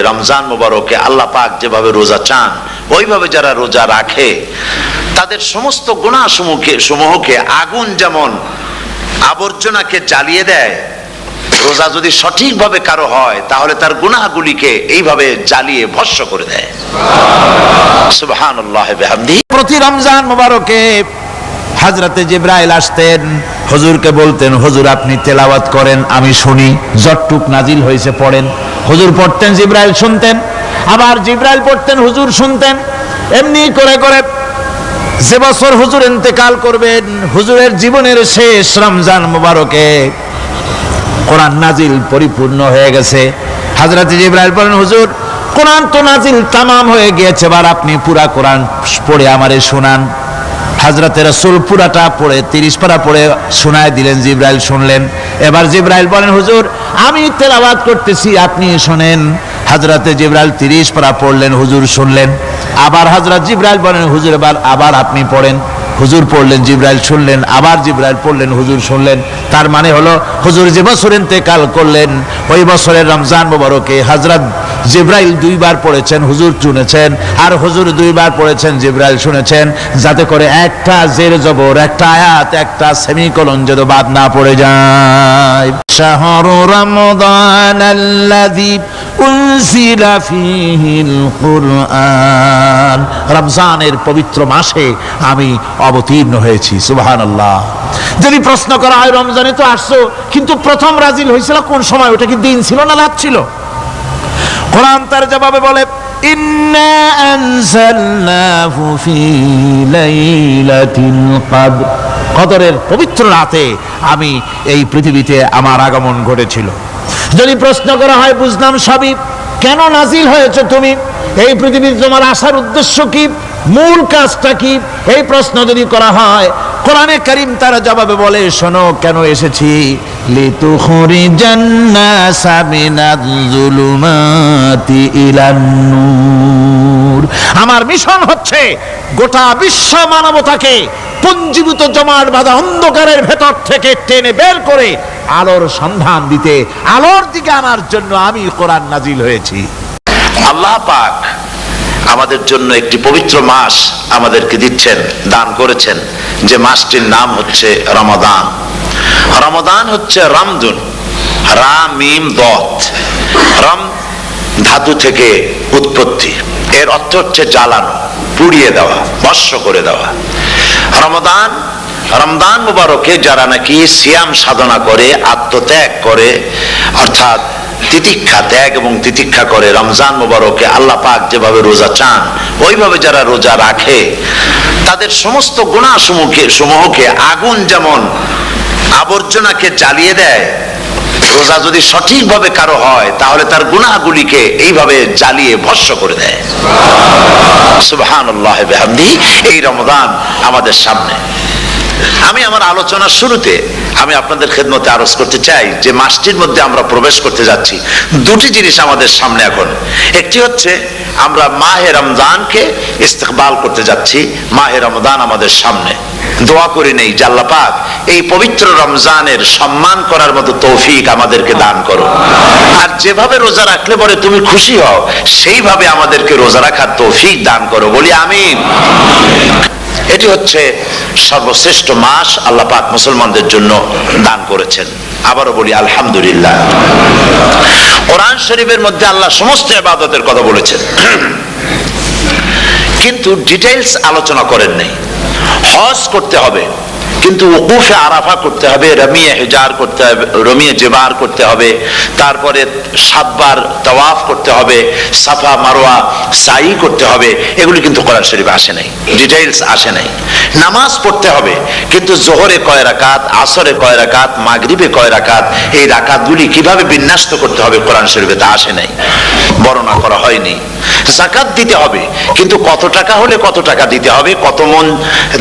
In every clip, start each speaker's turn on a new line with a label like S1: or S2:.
S1: রমজান মুবারকে আল্লাহ পাক যেভাবে রোজা চান ওইভাবে যারা রোজা রাখে তাদের সমস্ত গুনাহ সমূহকে আগুন যেমন আবর্জনাকে জ্বালিয়ে দেয়, রোজা যদি সঠিকভাবে কারো হয় তাহলে তার গুনাহগুলিকে এইভাবে জ্বালিয়ে ভস্ম করে দেয়। সুবহানাল্লাহি বিহামদিহি।
S2: প্রতি রমজান মুবারকে হযরতে জিবরাইল আসতেন, হুজুরকে বলতেন, হুজুর আপনি তেলাওয়াত করেন আমি শুনি, যতটুক নাজিল হয়েছে পড়েন। হুজুর পড়তেন, জিবরাইল শুনতেন, আবার জিবরাইল পড়তেন, হুজুর শুনতেন। এমনি করে করে যে বছর হুজুর ইন্তেকাল করবেন, হুজুরের জীবনের শেষ রমজান মুবারকে কোরআন নাজিল পরিপূর্ণ হয়ে গেছে। হযরতে জিবরাইল বলেন, হুজুর কোরআন তো নাজিল তামাম হয়ে গিয়েছে, এবার আপনি পুরা কোরআন পড়ে আমারে শোনান। হযরতে রাসূল পুরাটা পড়ে 30 পারা পড়ে শোনায় দিলেন, জিবরাইল শুনলেন। এবার জিবরাইল বলেন, হুজুর আমি তেলাওয়াত করতেছি আপনি শুনেন। হযরতে জিবরাইল 30 পারা পড়লেন, হুজুর শুনলেন। আবার হযরত জিবরাইল বলেন, হুজুর আবার আপনি পড়েন। হুজুর পড়লেন, জিবরাইল শুনলেন, আবার জিবরাইল পড়লেন, হুজুর শুনলেন। তার মানে হলো হুজুর যে বছর ইন্তেকাল করলেন ওই বছরের রমজান মুবারকে হযরত জিবরাইল 2 বার পড়েছেন, হুজুর শুনেছেন, আর হুজুর 2 বার পড়েছেন, জিবরাইল শুনেছেন, যাতে করে একটা জের জবর, একটা আয়াত, একটা সেমিকোলন যেন বাদ না পড়ে যায়। শাহরু রমাদান আল্লাযী উনজিলা ফীহিল কুরআন, রমজানের পবিত্র মাসে আমি অবতীর্ণ হয়েছি। সুবহানাল্লাহ। যদি প্রশ্ন করা হয় রমজানে তো আসছো, কিন্তু প্রথম নাজিল হয়েছিল কোন সময়? ওটা কি দিন ছিল না রাত ছিল? কোরআন তার জবাবে বলে, ইন্না আনজালনাহু ফি লাইলাতিল কদর, কদরের পবিত্র রাতে আমি এই পৃথিবীতে আমার আগমন ঘটেছিল। যদি প্রশ্ন করা হয় বুঝলাম সবই, কেন নাজিল হয়েছে তুমি? এই পৃথিবীতে তোমার আসার উদ্দেশ্য কি? মূল কাজটা কি? এই প্রশ্ন যদি করা হয়, কোরআনে কারীম তার জবাবে বলে, শোনো কেন এসেছি। লিতুখরিজান নাসা মিনাজ যুলুমাতি ইলান নূর, আমার মিশন হচ্ছে গোটা বিশ্ব মানবতাকে পুঞ্জীভূত জমাট বাঁধা অন্ধকারের ভেতর থেকে টেনে বের করে আলোর সন্ধান দিতে, আলোর দিকে আনার জন্য আমি কোরআন নাজিল হয়েছি।
S1: আল্লাহ পাক আমাদের জন্য একটি পবিত্র মাস আমাদেরকে দিচ্ছেন, দান করেছেন, যে মাসটির নাম হচ্ছে রমাদান। রমাদান হচ্ছে রামদুন, রা মিম দত, রাম ধাতু থেকে উৎপত্তি, এর অর্থ হচ্ছে জ্বালানো, পুড়িয়ে দেওয়া, ভস্ম করে দেওয়া। রমজান মুবারকে যারা নাকি সিয়াম সাধনা করে, আত্মত্যাগ করে, অর্থাৎ তিতিক্ষা, ত্যাগ এবং তিতিক্ষা করে, রমজান মুবারকে আল্লাহ পাক যেভাবে রোজা চান ওইভাবে যারা রোজা রাখে তাদের সমস্ত গুনাহ সমূহকে আগুন যেমন আবর্জনাকে জ্বালিয়ে দেয়, রোজা যদি সঠিকভাবে কারো হয় তাহলে তার গুনাহগুলিকে এইভাবে জ্বালিয়ে ভস্ম করে দেয়। সুবহানাল্লাহি বিহামদিহি। এই রমজান আমাদের সামনে। আমি আমার আলোচনার শুরুতে আমি আপনাদের খেদমতে আরজ করতে চাই যে মাসটির মধ্যে আমরা প্রবেশ করতে যাচ্ছি, দুটি জিনিস আমাদের সামনে এখন। একটি হচ্ছে আমরা মাহে রমজানকে ইস্তেকবাল করতে যাচ্ছি, মাহে রমজান আমাদের সামনে। দোয়া করে নেই যে আল্লাহ পাক এই পবিত্র রমজানের সম্মান করার মতো তৌফিক আমাদেরকে দান করো, আর যেভাবে রোজা রাখলে পরে তুমি খুশি হও সেইভাবে আমাদেরকে রোজা রাখার তৌফিক দান করো, বলি আমিন। এটি হচ্ছে সর্বশ্রেষ্ঠ মাস আল্লাহ পাক মুসলমানদের জন্য দান করেছেন। আবারও বলি আলহামদুলিল্লাহ। কোরআন শরীফের মধ্যে আল্লাহ সমস্ত ইবাদতের কথা বলেছেন, কিন্তু ডিটেইলস আলোচনা করেন নাই। হজ করতে হবে, কিন্তু ওকুফে আরাফা করতে হবে, রমিয়ে হিজার করতে হবে, রমিয়ে জেবার করতে হবে, তারপরে 7 বার তাওয়াফ করতে হবে, সাফা মারওয়া সাই করতে হবে। এগুলি কিন্তু কোরআন শরীফে আসে নাই, ডিটেইলস আসে নাই। নামাজ পড়তে হবে, কিন্তু জোহরে কয় রাকাত, আসরে কয় রাকাত, মাগরিবে কয় রাকাত, এই রাকাতগুলি কিভাবে বিন্যস্ত করতে হবে কোরআন শরীফে তা আসে নাই, বর্ণনা করা হয়নি। যাকাত দিতে হবে, কিন্তু কত টাকা হলে কত টাকা দিতে হবে, কত মন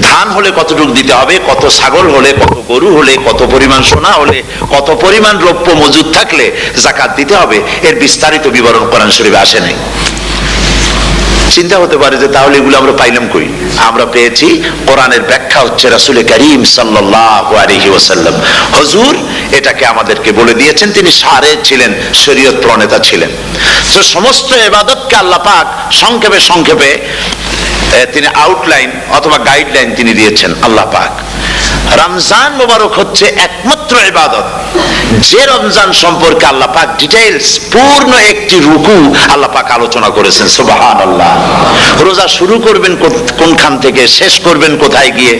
S1: ধান হলে কতটুকু দিতে হবে, কত ছাগল হলে, কত গরু হলে, কত পরিমাণ সোনা হলে, কত পরিমাণ দ্রব্য মজুদ থাকলে যাকাত দিতে হবে, এর বিস্তারিত বিবরণ কোরআন শরীফে আসে নাই। চিন্তা হতে পারে যে তাহলে এগুলো আমরা পাইলাম কই? আমরা পেয়েছি কোরআনের ব্যাখ্যা হচ্ছে রাসূল করিম সাল্লাল্লাহু আলাইহি ওয়াসাল্লাম, হুজুর এটাকে আমাদেরকে বলে দিয়েছেন। তিনি সারে ছিলেন, শরীয়ত প্রণেতা ছিলেন। তো সমস্ত ইবাদতকে আল্লাহ পাক সংক্ষেপে সংক্ষেপে তিনি আউটলাইন অথবা গাইডলাইন তিনি দিয়েছেন আল্লাহ পাক। রমজান মোবারক হচ্ছে একমাত্র ইবাদত যে রমজান সম্পর্কে আল্লাহ পাক ডিটেইলস পূর্ণ একটি রুকু আল্লাহ পাক আলোচনা করেছেন। সুবহানাল্লাহ। রোজা শুরু করবেন কোনখান থেকে, শেষ করবেন কোথায় গিয়ে,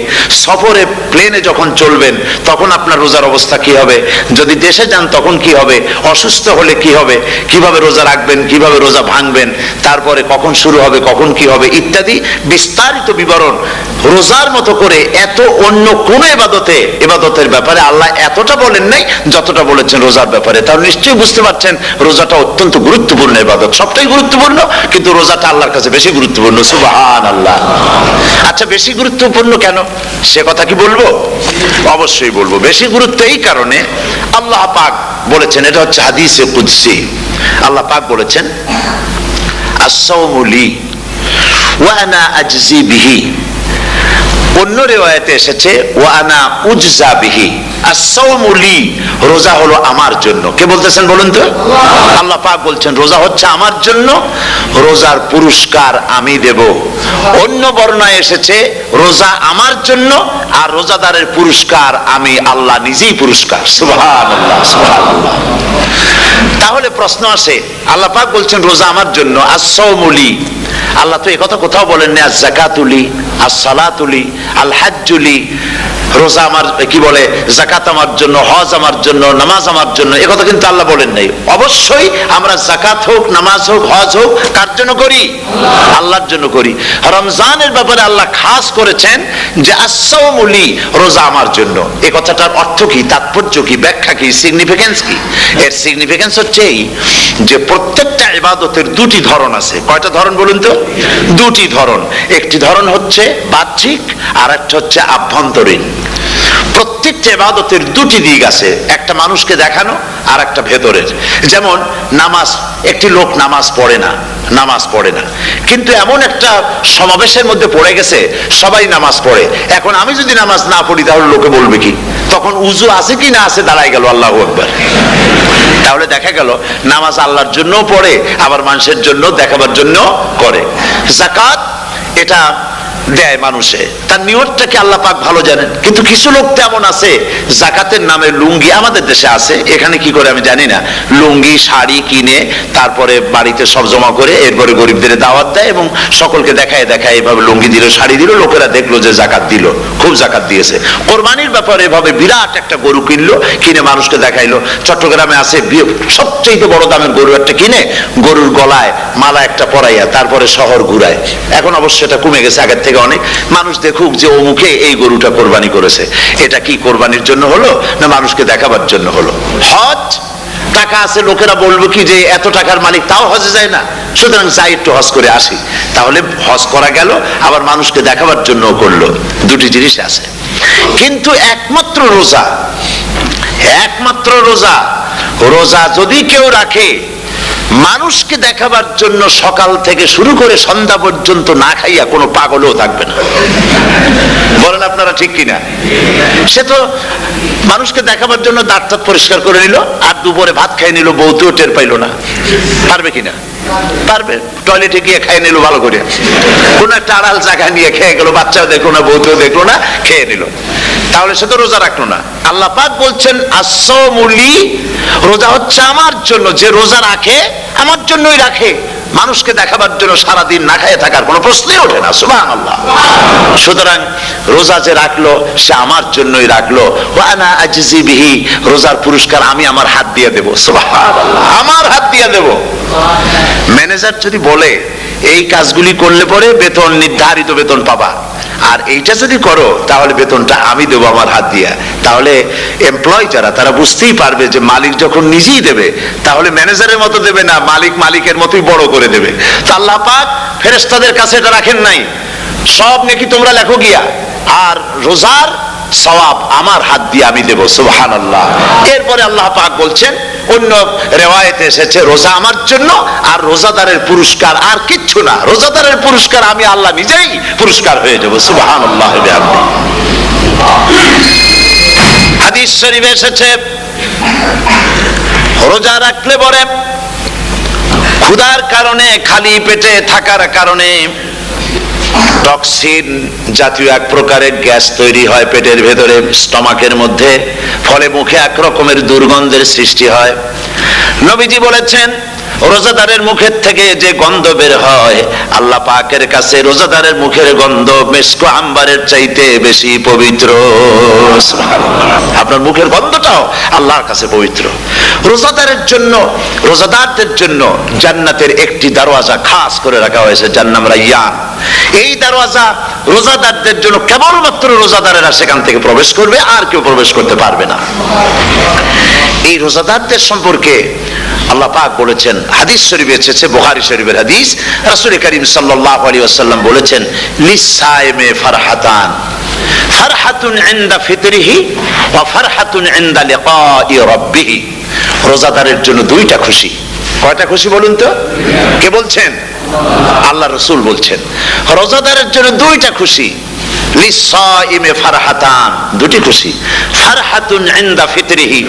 S1: সফরে প্লেনে যখন চলবেন তখন আপনার রোজার অবস্থা কি হবে, যদি দেশে যান তখন কি হবে, অসুস্থ হলে কি হবে, কিভাবে রোজা রাখবেন, কিভাবে রোজা ভাঙবেন, তারপরে কখন শুরু হবে, কখন কি হবে ইত্যাদি বিস্তারিত বিবরণ। রোজার মতো করে এত অন্য কোন ইবাদতের ব্যাপারে আল্লাহ এতটা বলেন নাই যতটা বলেছেন রোজার ব্যাপারে। তাহলে নিশ্চয়ই বুঝতে পারছেন রোজাটা অত্যন্ত গুরুত্বপূর্ণ ইবাদত। সবটাই গুরুত্বপূর্ণ, কিন্তু রোজাটা আল্লাহর কাছে বেশি গুরুত্বপূর্ণ। সুবহানাল্লাহ। আচ্ছা, বেশি গুরুত্বপূর্ণ কেন সে কথা কি বলবো? অবশ্যই বলবো। বেশি গুরুত্ব এই কারণে, আল্লাহ পাক বলেছেন, এটা হচ্ছে হাদিসে কুদসি। আল্লাহ পাক বলেছেন, আস-সাওমু লি ওয়া আনা আজজি বিহি। অন্য রিওয়ায়াতে এসেছে ওয়া আনা উজজা বিহি। আস-সাওমু লি, রোজা হলো আমার জন্য। কে বলতেছেন বলুন তো? আল্লাহ পাক বলছেন রোজা হচ্ছে আমার জন্য, রোজার পুরস্কার আমি দেব। অন্য বর্ণনায় এসেছে রোজা আমার জন্য আর রোজাদারের পুরস্কার আমি আল্লাহ নিজেই পুরস্কার। সুবহানাল্লাহ, সুবহানাল্লাহ। তাহলে প্রশ্ন আসে, আল্লাহ পাক বলছেন রোজা আমার জন্য, আস-সাওমু লি। আল্লাহ তো একথা কোথাও বলেন না আজ-যাকাতুলি, আস-সালাতুলি, আল-হাজ্জুলি। রোজা আমার কি বলে, যাকাত আমার জন্য, হজ আমার জন্য, নামাজ আমার জন্য, একথা কিন্তু আল্লাহ বলেন নাই। অবশ্যই আমরা যাকাত হোক, নামাজ হোক, হজ হোক কার জন্য করি? আল্লাহর জন্য করি। রমজানের ব্যাপারে আল্লাহ খাস করেছেন যে আস-সাওমু লি, রোজা আমার জন্য। এই কথাটার অর্থ কি, তাৎপর্য কি, ব্যাখ্যা কি, সিগনিফিকেন্স কি? এর সিগনিফিকেন্স হচ্ছে এই যে প্রত্যেকটা ইবাদতের দুটি ধরন আছে। কয়টা ধরন বলুন তো? দুটি ধরন। একটি ধরন হচ্ছে বাহ্যিক আর একটা হচ্ছে আভ্যন্তরীণ। প্রত্যেকটা ইবাদতের দুটি দিক আছে, একটা মানুষকে দেখানো আর একটা ভেতরের। যেমন নামাজ, একটি লোক নামাজ পড়ে না, কিন্তু এমন একটা সমাবেশের মধ্যে পড়ে গেছে সবাই নামাজ পড়ে। এখন আমি যদি নামাজ না পড়ি তাহলে লোকে বলবে কি? তখন উজু আছে কি না আছে দাঁড়াই গেল আল্লাহু আকবার। তাহলে দেখা গেল নামাজ আল্লাহর জন্য পড়ে, আবার মানুষের জন্য দেখাবার জন্য করে। যাকাত এটা দেয় মানুষে, তার নিয়তটাকে আল্লাহ পাক ভালো জানেন। কিন্তু কিছু লোক তেমন আছে যাকাতের নামে লুঙ্গি, আমাদের দেশে আছে, এখানে কি করে আমি জানি না, লুঙ্গি শাড়ি কিনে তারপরে বাড়িতে সব জমা করে এরপরে গরিবদের দাওয়াত দেয় এবং সকলকে দেখায় এভাবে লুঙ্গি দিল, শাড়ি দিল, লোকেরা দেখলো যে যাকাত দিল, খুব যাকাত দিয়েছে। কোরবানির ব্যাপারে এভাবে বিরাট একটা গরু কিনলো, কিনে মানুষকে দেখাইলো। চট্টগ্রামে আছে সবচেয়ে বড় দামের গরু একটা কিনে গরুর গলায় মালা একটা পরাইয়া তারপরে শহর ঘুরায়। এখন অবশ্য এটা কমে গেছে আগের থেকে অনেক। মানুষ দেখুক যে অমুকে এই গরুটা কোরবানি করেছে। এটা কি কোরবানির জন্য হলো না মানুষকে দেখাবার জন্য হলো? হজ, টাকা আছে, লোকেরা বলবো কি যে এত টাকার মালিক তাও হজে যায় না, সুতরাং যাই একটু হজ করে আসি। তাহলে হজ করা গেল, আবার মানুষকে দেখাবার জন্য করলো। দুটি জিনিস আছে। কিন্তু একমাত্র রোজা যদি কেউ রাখে মানুষকে দেখাবার জন্য, সকাল থেকে শুরু করে সন্ধ্যা পর্যন্ত না খাইয়া কোনো পাগলও থাকবে না। বলেন আপনারা ঠিক কিনা? সে তো মানুষকে দেখাবার জন্য দাঁত পরিষ্কার করে নিল আর দুপুরে ভাত খাই নিল, বউতেও টের পাইল না। পারবে কিনা? পারবে। টয়লেটে গিয়ে খাই নিল ভালো করে, কোন একটা আড়াল জায়গা নিয়ে খেয়ে গেল, বাচ্চাও দেখলো না, বউতেও দেখলো না, খেয়ে নিল। তাহলে সে তো রোজা রাখলো না। আল্লাহ পাক বলছেন আস-সাওমু লি, রোজা হচ্ছে আমার জন্য। যে রোজা রাখে আমার জন্যই রাখে, মানুষকে দেখাবার জন্য সারাদিন না খাইয়ে থাকার কোনো প্রশ্নই ওঠে না। সুবহানাল্লাহ। সুতরাং রোজা যে রাখলো সে আমার জন্যই রাখলো। ওয়া আনা আজজি বিহি, রোজার পুরস্কার আমি আমার হাত দিয়ে দেব। সুবহানাল্লাহ, আমার হাত দিয়ে দেব। ম্যানেজার যদি বলে এই কাজগুলি করলে পরে বেতন, নির্ধারিত বেতন পাবা, আর এইটা যদি করো তাহলে বেতনটা আমি দেবো আমার হাত দিয়া, তাহলে এমপ্লয় যারা তারা বুঝতেই পারবে যে মালিক যখন নিজেই দেবে তাহলে ম্যানেজারের মতো দেবে না, মালিক মালিকের মতোই বড় করে দেবে। তো আল্লাহ পাক ফেরেশতাদের কাছে এটা রাখেন নাই, সব নেকি তোমরা লেখো গিয়া। আর রোজার সওয়াব আমার হাত দিয়ে আমি দেব, সুবহানাল্লাহ। এরপরে আল্লাহ পাক বলছেন, অন্য রিওয়ায়াতে এসেছে রোজা আমার জন্য, আর রোজাদারের পুরস্কার আর কিচ্ছু না, রোজাদারের পুরস্কার আমি আল্লাহ নিজেই পুরস্কার হয়ে যাব, সুবহানাল্লাহ। হাদিস শরীফে এসেছে রোজা রাখলে পরে ক্ষুধার কারণে, খালি পেটে থাকার কারণে টক্সিন জাতীয় এক প্রকারের গ্যাস তৈরি হয় পেটের ভেতরে, স্টমাকের মধ্যে, ফলে মুখে এক রকমের দুর্গন্ধের সৃষ্টি হয়। নবীজি বলেছেন রোজাদারের মুখের থেকে যে গন্ধ বের হয়, আল্লাহ পাকের কাছে রোজাদারের মুখের গন্ধ মিশকু আম্বারের চাইতে বেশি পবিত্র। আপনার মুখের গন্ধটাও আল্লাহর কাছে পবিত্র। রোজাদারের জন্য, রোজাদারদের জন্য জান্নাতের একটি দরওয়াজা খাস করে রাখা হয়েছে, যার নাম রায়্যান। এই দরওয়াজা রোজাদারদের জন্য, কেবলমাত্র রোজাদারেরা সেখান থেকে প্রবেশ করবে, আর কেউ প্রবেশ করতে পারবে না। এই রোজাদারদের সম্পর্কে আল্লাহ পাক বলেছেন, হাদিস শরীফে এসেছে, বুখারী শরীফের হাদিস, রাসূল করিম সাল্লাল্লাহু আলাইহি ওয়াসাল্লাম বলেছেন, লিসায়েমে ফারহাতান, ফারহাতুন ইনদা ফিতরিহি ওয়া ফারহাতুন ইনদা লিকাই রাব্বিহি। রোজাদারের জন্য দুইটা খুশি। কয়টা খুশি বলুন তো? কে বলছেন? আল্লাহ রাসূল বলছেন রোজাদারের জন্য দুইটা খুশি। লিসাইমে ফারহাতান, দুটি খুশি। ফারহাতুন ইনদা ফিতরিহি,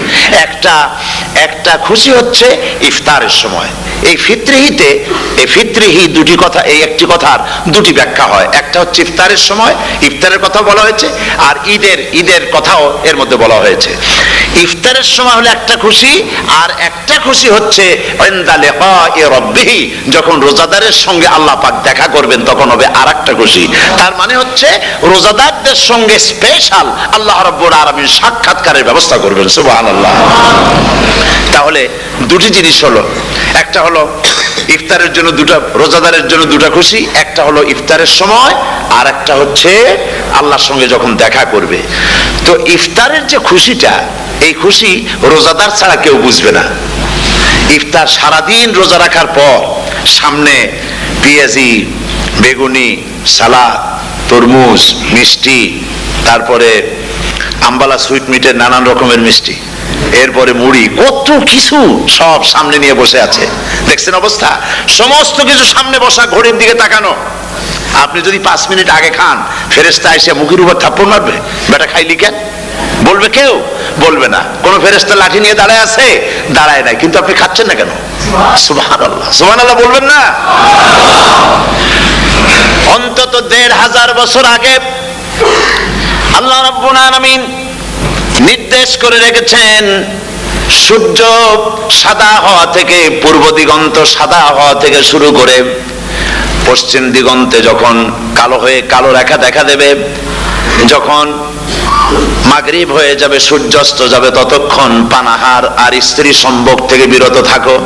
S1: একটা খুশি হচ্ছে ইফতারের সময়। এই ফিতরিহিতে, এই ফিতরিহি দুটি কথা, এই একটি কথার দুটি ব্যাখ্যা হয়। একটা হচ্ছে ইফতারের সময়, ইফতারের কথা বলা হয়েছে, আর ঈদের কথাও এর মধ্যে বলা হয়েছে। ইফতারের সময় হলো একটা খুশি, আর একটা খুশি হচ্ছে ইনদা লিকাই রাব্বিহি, যখন রোজাদারের সঙ্গে আল্লাহ পাক দেখা করবেন তখন হবে আরেকটা খুশি। তার মানে হচ্ছে রোজাদারদের সঙ্গে স্পেশাল আল্লাহ রাব্বুল আলামিন সাক্ষাৎকারের ব্যবস্থা করবেন, সুবহানাল্লাহ। তাহলে দুটি জিনিস হলো, একটা হলো ইফতারের জন্য দুটা, রোজাদারের জন্য দুটা খুশি, একটা হলো ইফতারের সময়, আর একটা হচ্ছে আল্লাহর সঙ্গে যখন দেখা করবে। তো ইফতারের যে খুশিটা, এই খুশি রোজাদার ছাড়া কেউ বুঝবে না। ইফতার সারাদিন রোজা রাখার পর সামনে পেঁয়াজি, বেগুনি, সালাদ, তরমুজ, মিষ্টি, তারপরে আম্বালা সুইট মিটের নানান রকমের মিষ্টি, এরপরে মুড়ি, কত কিছু সব সামনে নিয়ে বসে আছে। দেখছেন অবস্থা? সমস্ত কিছু সামনে বসা, ঘড়ির দিকে তাকানো। আপনি যদি 5 মিনিট আগে খান, ফেরেশতা এসে মুখের উপর থাপ্পড় মারবে, বেটা খাইলি কেন? বলবে কেউ? বলবে না। কোন ফেরেশতা লাঠি নিয়ে দাঁড়ায় আছে? দাঁড়ায় নাই। কিন্তু আপনি খাচ্ছেন না কেন? সুবহানাল্লাহ, সুবহানাল্লাহ বলবেন না? অন্তত 1500 বছর আগে আল্লাহ রাব্বুল আলামিন নির্দেশ করে রেখেছেন, সূর্য সাদা হওয়া থেকে, পূর্ব দিগন্ত সাদা হওয়া থেকে শুরু করে পশ্চিম দিগন্তে যখন কালো রেখা দেখা দেবে, যখন মাগরিব হয়ে যাবে, সূর্যাস্ত যাবে, ততক্ষণ পানাহার আর স্ত্রী সম্ভোগ থেকে বিরত থাকো।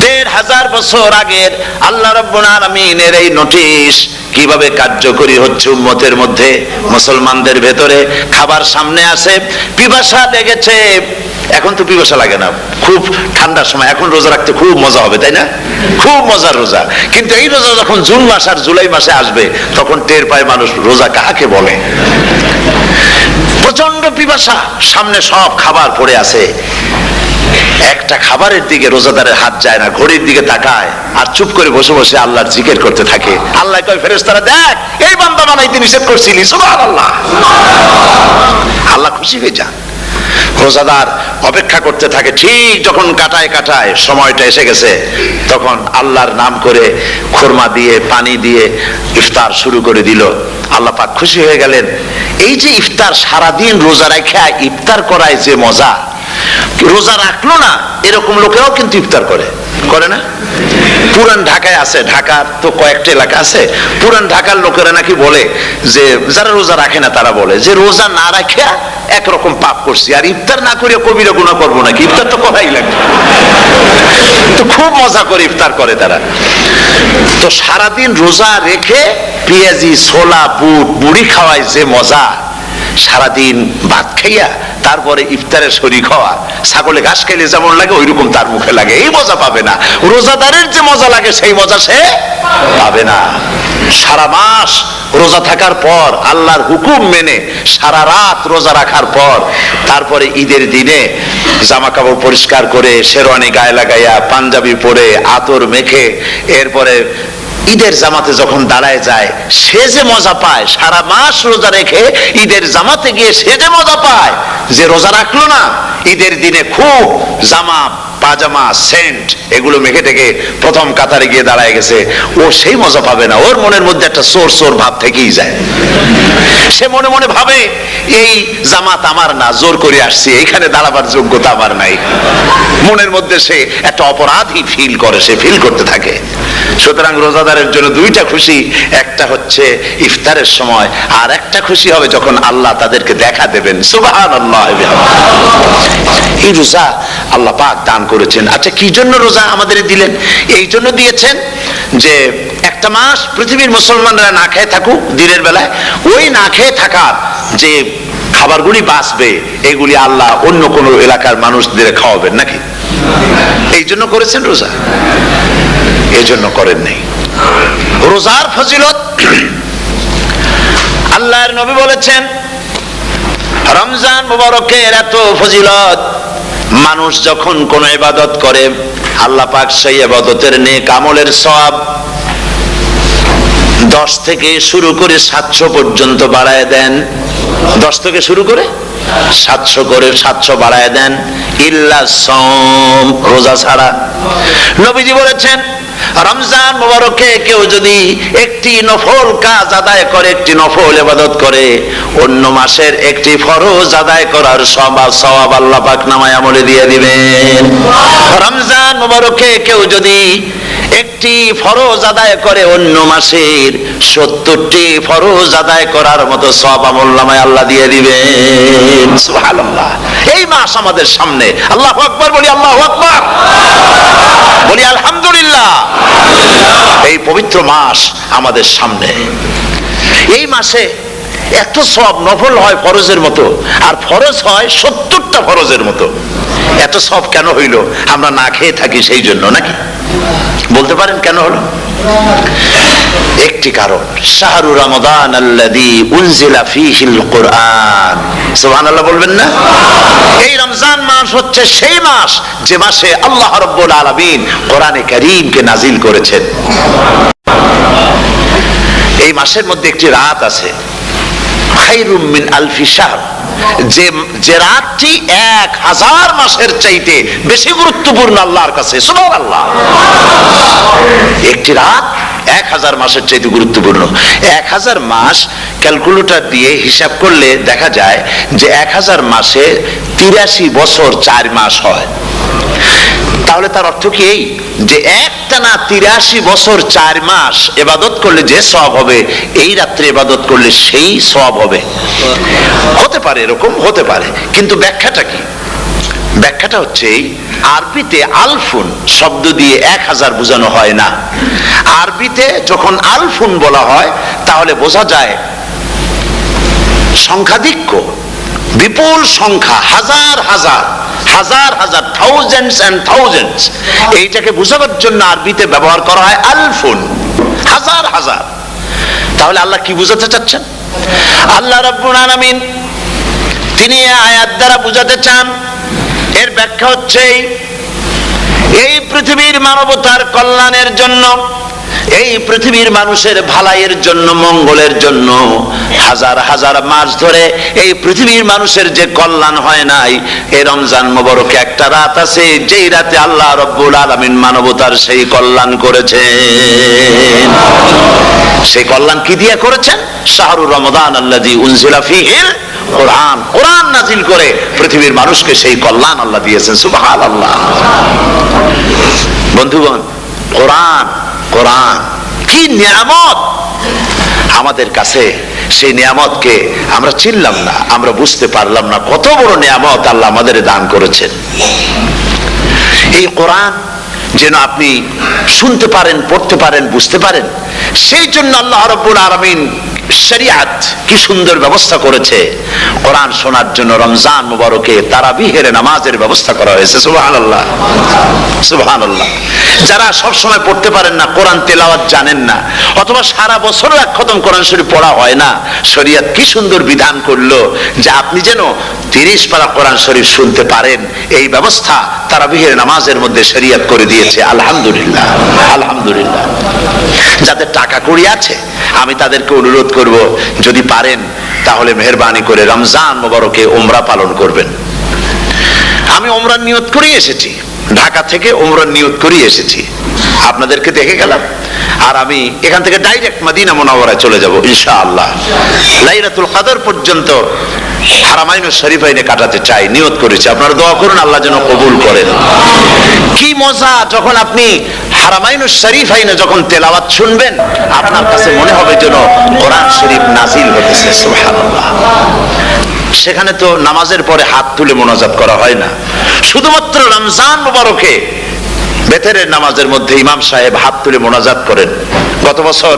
S1: 1500 বছর আগের আল্লাহ রাব্বুল আলামিনের এই নোটিশ কিভাবে কার্যকরী হচ্ছে উম্মতের মধ্যে, মুসলমানদের ভেতরে। খাবার সামনে আসে, পিপাসা লেগেছে, এখন তো পিপাসা লাগে না, খুব ঠান্ডার সময়, এখন রোজা রাখতে খুব মজা হবে, তাই না? খুব মজার রোজা। কিন্তু এই রোজা যখন জুন মাস আর জুলাই মাসে আসবে, তখন টের পায় মানুষ রোজা কাকে বলে। প্রচন্ড পিপাসা, সামনে সব খাবার পড়ে আছে, একটা খাবারের দিকে রোজাদারের হাত যায় না, ঘড়ির দিকে তাকায় আর চুপ করে বসে বসে আল্লাহর জিকির করতে থাকে। আল্লাহ কয়, ফেরেশতারা দেখ, এই বান্দা বানাইতে নিষেধ করছিলি, সুবহানাল্লাহ। আল্লাহ খুশি হয়ে যান। রোজাদার অপেক্ষা করতে থাকে, ঠিক যখন কাটায় সময়টা এসে গেছে, তখন আল্লাহর নাম করে খুরমা দিয়ে, পানি দিয়ে ইফতার শুরু করে দিল। আল্লাহ পাক খুশি হয়ে গেলেন। এই যে ইফতার, সারাদিন রোজা রাখা ইফতার করায় যে মজা, রোজা রাখলো না এরকম লোকেরাও কিন্তু ইফতার করে না? পুরান ঢাকায় আছে, ঢাকার তো কয়েকটা এলাকা আছে, পুরান ঢাকার লোকেরা নাকি বলে যে, যারা রোজা রাখে না তারা বলে যে, রোজা না রাখা একরকম পাপ করছি, আর ইফতার না করিয়া কবিরা গুনাহ করবো নাকি, ইফতার তো করাই লাগবে। তো খুব মজা করে ইফতার করে তারা। তো সারাদিন রোজা রেখে পেঁয়াজি, ছোলা, বুট, মুড়ি খাওয়ায় যে মজা, সারাদিন ভাত খাইয়া তারপরে ইফতারের শরীক হওয়া, ছাগলে ঘাস খাইলে যেমন লাগে ওইরকম তার মুখে লাগে, এই মজা পাবে না। রোজাদারের যে মজা লাগে সেই মজা সে পাবে না। সারা মাস রোজা থাকার পর, আল্লাহর হুকুম মেনে সারা রাত রোজা রাখার পর তারপরে ঈদের দিনে জামা কাপড় পরিষ্কার করে, শেরওয়ানি গায়ে লাগাইয়া, পাঞ্জাবি পরে, আতর মেখে এরপরে ঈদের জামাতে যখন দাঁড়ায় যায়, সে যে মজা পায়, সারা মাস রোজা রেখে ঈদের জামাতে গিয়ে সে যে মজা পায়, যে রোজা রাখলো না, ঈদের দিনে খুব জামা, পাজামা, সেন্ট এগুলো মেখে টেকে প্রথম কাতারে গিয়ে দাঁড়ায় গেছে, ও সেই মজা পাবে না। ওর মনের মধ্যে একটা সোর সোর ভাব থেকেই যায়। সে মনে মনে ভাবে, এই জামাত আমার না, জোর করে আসছি, এইখানে দাঁড়াবার যোগ্যতা আমার নাই। মনের মধ্যে সে একটা অপরাধী ফিল করে, সে ফিল করতে থাকে। সুতরাং রোজাদারের জন্য দুইটা খুশি, একটা হচ্ছে ইফতারের সময়, আর একটা খুশি হবে যখন আল্লাহ তাদেরকে দেখা দেবেন। সুবহানাল্লাহ। এই রোজা আল্লাহ পাক দান করেছেন। আচ্ছা, কি জন্য রোজা আমাদের দিলেন? এই জন্য দিয়েছেন যে একটা মাস পৃথিবীর মুসলমানরা না খেয়ে থাকুক দিনের বেলায়, ওই না খেয়ে থাকার যে খাবারগুলি বাঁচবে, এগুলি আল্লাহ অন্য কোনো এলাকার মানুষদের খাওয়াবেন নাকি? এই জন্য করেছেন রোজা, এই জন্য করেন নাই। রোজার ফজিলত আল্লাহর নবী বলেছেন, রমজান মুবারকের এত ফজিলত, মানুষ যখন কোন ইবাদত করে আল্লাহ পাক সেই ইবাদতের নেক আমলের সওয়াব 10 থেকে শুরু করে 700 পর্যন্ত বাড়ায় দেন। 10 থেকে শুরু করে 700 বাড়ায় দেন, ইল্লা সাওম, রোজা ছাড়া। নবীজি বলেছেন, রমজান মুবারকে কেউ যদি একটি নফল কাজ আদায় করে, একটি নফল ইবাদত করে, অন্য মাসের একটি ফরজ আদায় করার সওয়াব আল্লাহ পাক নামায় আমলে দিয়ে দিবেন। রমজান মুবারকে কেউ যদি একটি ফরজ আদায় করে, অন্য মাসের 70টি ফরজ আদায় করার মতো সওয়াব আমল নামায় আল্লাহ দিয়ে দিবেন। সুবহানাল্লাহ। এই মাস আমাদের সামনে, আল্লাহু আকবার বলি, আল্লাহু আকবার বলি, আলহামদুলিল্লাহ। এই পবিত্র মাস আমাদের সামনে, এই মাসে এত সওয়াব, নফল হয় ফরজের মতো, আর ফরজ হয় 70টা ফরজের মতো। এত সওয়াব কেন হইল? আমরা না খেয়ে থাকি সেই জন্য নাকি? বলতে পারেন কেন হলো? একটি কারণ, শাহরু রমাদান আল্লাযী উনজিলা ফীহিল কুরআন। সুবহানাল্লাহ বলবেন না? এই রমজান মাস হচ্ছে সেই মাস যে মাসে আল্লাহ রাব্বুল আলামিন কোরআনে কারীমকে নাজিল করেছেন। এই মাসের মধ্যে একটি রাত আছে, খায়রুম মিন আলফি শাহর, যে রাতটি 1000 মাসের চাইতে বেশি গুরুত্বপূর্ণ আল্লাহর কাছে। সুবহানাল্লাহ। একটি রাত 1000 মাসের চাইতে গুরুত্বপূর্ণ। 1000 মাস ক্যালকুলেটর দিয়ে হিসাব করলে দেখা যায় যে 1000 মাসে 83 বছর 4 মাস হয়। তাহলে তার অর্থ কি এই যে একটানা 83 বছর 4 মাস ইবাদত করলে যে সওয়াব হবে, এই রাত্রে ইবাদত করলে সেই সওয়াব হবে? হতে পারে, এরকম হতে পারে, কিন্তু ব্যাখ্যাটা কি? ব্যাখ্যাটা হচ্ছে, আরবিতে আলফুন শব্দ দিয়ে 1000 বোঝানো হয় না। আরবিতে যখন আলফুন বলা হয় তাহলে বোঝা যায় সংখ্যাধিক্য, বিপুল সংখ্যা, হাজার হাজার হাজার হাজার, থাউজেন্ডস এন্ড থাউজেন্ডস। এইটাকে বোঝাবার জন্য আরবিতে ব্যবহার করা হয় আলফুন, হাজার হাজার। তাহলে আল্লাহ কি বোঝাতে চাচ্ছেন? আল্লাহ রাব্বুল আলামিন তিনি আয়াত দ্বারা বোঝাতে চান, এর ব্যাখ্যা হচ্ছে এই পৃথিবীর মানবতার কল্যাণের জন্য, এই পৃথিবীর মানুষের ভালাইয়ের জন্য, মঙ্গলের জন্য হাজার হাজার মাস ধরে এই পৃথিবীর মানুষের যে কল্যাণ হয় নাই, এই রমজান মুবারকে একটা রাত আছে যেই রাতে আল্লাহ রাব্বুল আলামিন মানবতার সেই কল্যাণ করেছেন। সেই কল্যাণ কি দিয়ে করেছেন? শাহরু রমাদান আল্লাযী উনজিলা ফীহিল কোরআন, কোরআন নাজিল করে পৃথিবীর মানুষকে সেই কল্যাণ আল্লাহ দিয়েছেন। সুবহানাল্লাহ। বন্ধুগণ, কোরআন, কোরআন কি নিয়ামত আমাদের কাছে! সেই নিয়ামতকে আমরা চিনলাম না, আমরা বুঝতে পারলাম না কত বড় নিয়ামত আল্লাহ আমাদের দান করেছেন। এই কোরআন যেন আপনি শুনতে পারেন, পড়তে পারেন, বুঝতে পারেন, সেই জন্য আল্লাহ রাব্বুল আলামিন শরিয়াত কি সুন্দর ব্যবস্থা করেছে। কোরআন শোনার জন্য রমজান মুবারকে তারাবিহের নামাজের ব্যবস্থা করা হয়েছে। সুবহানাল্লাহ, সুবহানাল্লাহ। যারা সব সময় পড়তে পারেন না, কোরআন তেলাওয়াত জানেন না, অথবা সারা বছরও এক খতম কোরআন শরীফ পড়া হয় না, শরিয়াত কি সুন্দর বিধান করলো যে আপনি যেন 30 পারা কোরআন শরীফ শুনতে পারেন, এই ব্যবস্থা তারাবিহের নামাজের মধ্যে শরিয়াত করে দিয়েছে। আলহামদুলিল্লাহ, আলহামদুলিল্লাহ। যাদের টাকা কড়ি আছে আমি তাদেরকে অনুরোধ করব, যদি পারেন তাহলে মেহেরবানি করে রমজান মুবারকে উমরা পালন করবেন। আমি উমরার নিয়ত করে এসেছি, ঢাকা থেকে উমরার নিয়ত করে এসেছি, আপনাদেরকে দেখে গেলাম। আর আমি এখান থেকে ডাইরেক্ট মদিনা মুনাওয়ারায় চলে যাব ইনশাআল্লাহ। লাইলাতুল কদর পর্যন্ত হারামাইন শরীফাইনে কাটাতে চাই, নিয়ত করেছি। আপনারা দোয়া করুন আল্লাহ যেন কবুল করেন। কি মজা যখন আপনি হারামাইন শরীফাইনে যখন তেলাওয়াত শুনবেন, আপনার কাছে মনে হবে যেন কোরআন শরীফ নাজিল হতেছে। সুবহানাল্লাহ। সেখানে তো নামাজের পরে হাত তুলে মোনাজাত করা হয় না, শুধুমাত্র রমজান মুবারকে বেতেরের নামাজের মধ্যে ইমাম সাহেব হাত তুলে মোনাজাত করেন। গত বছর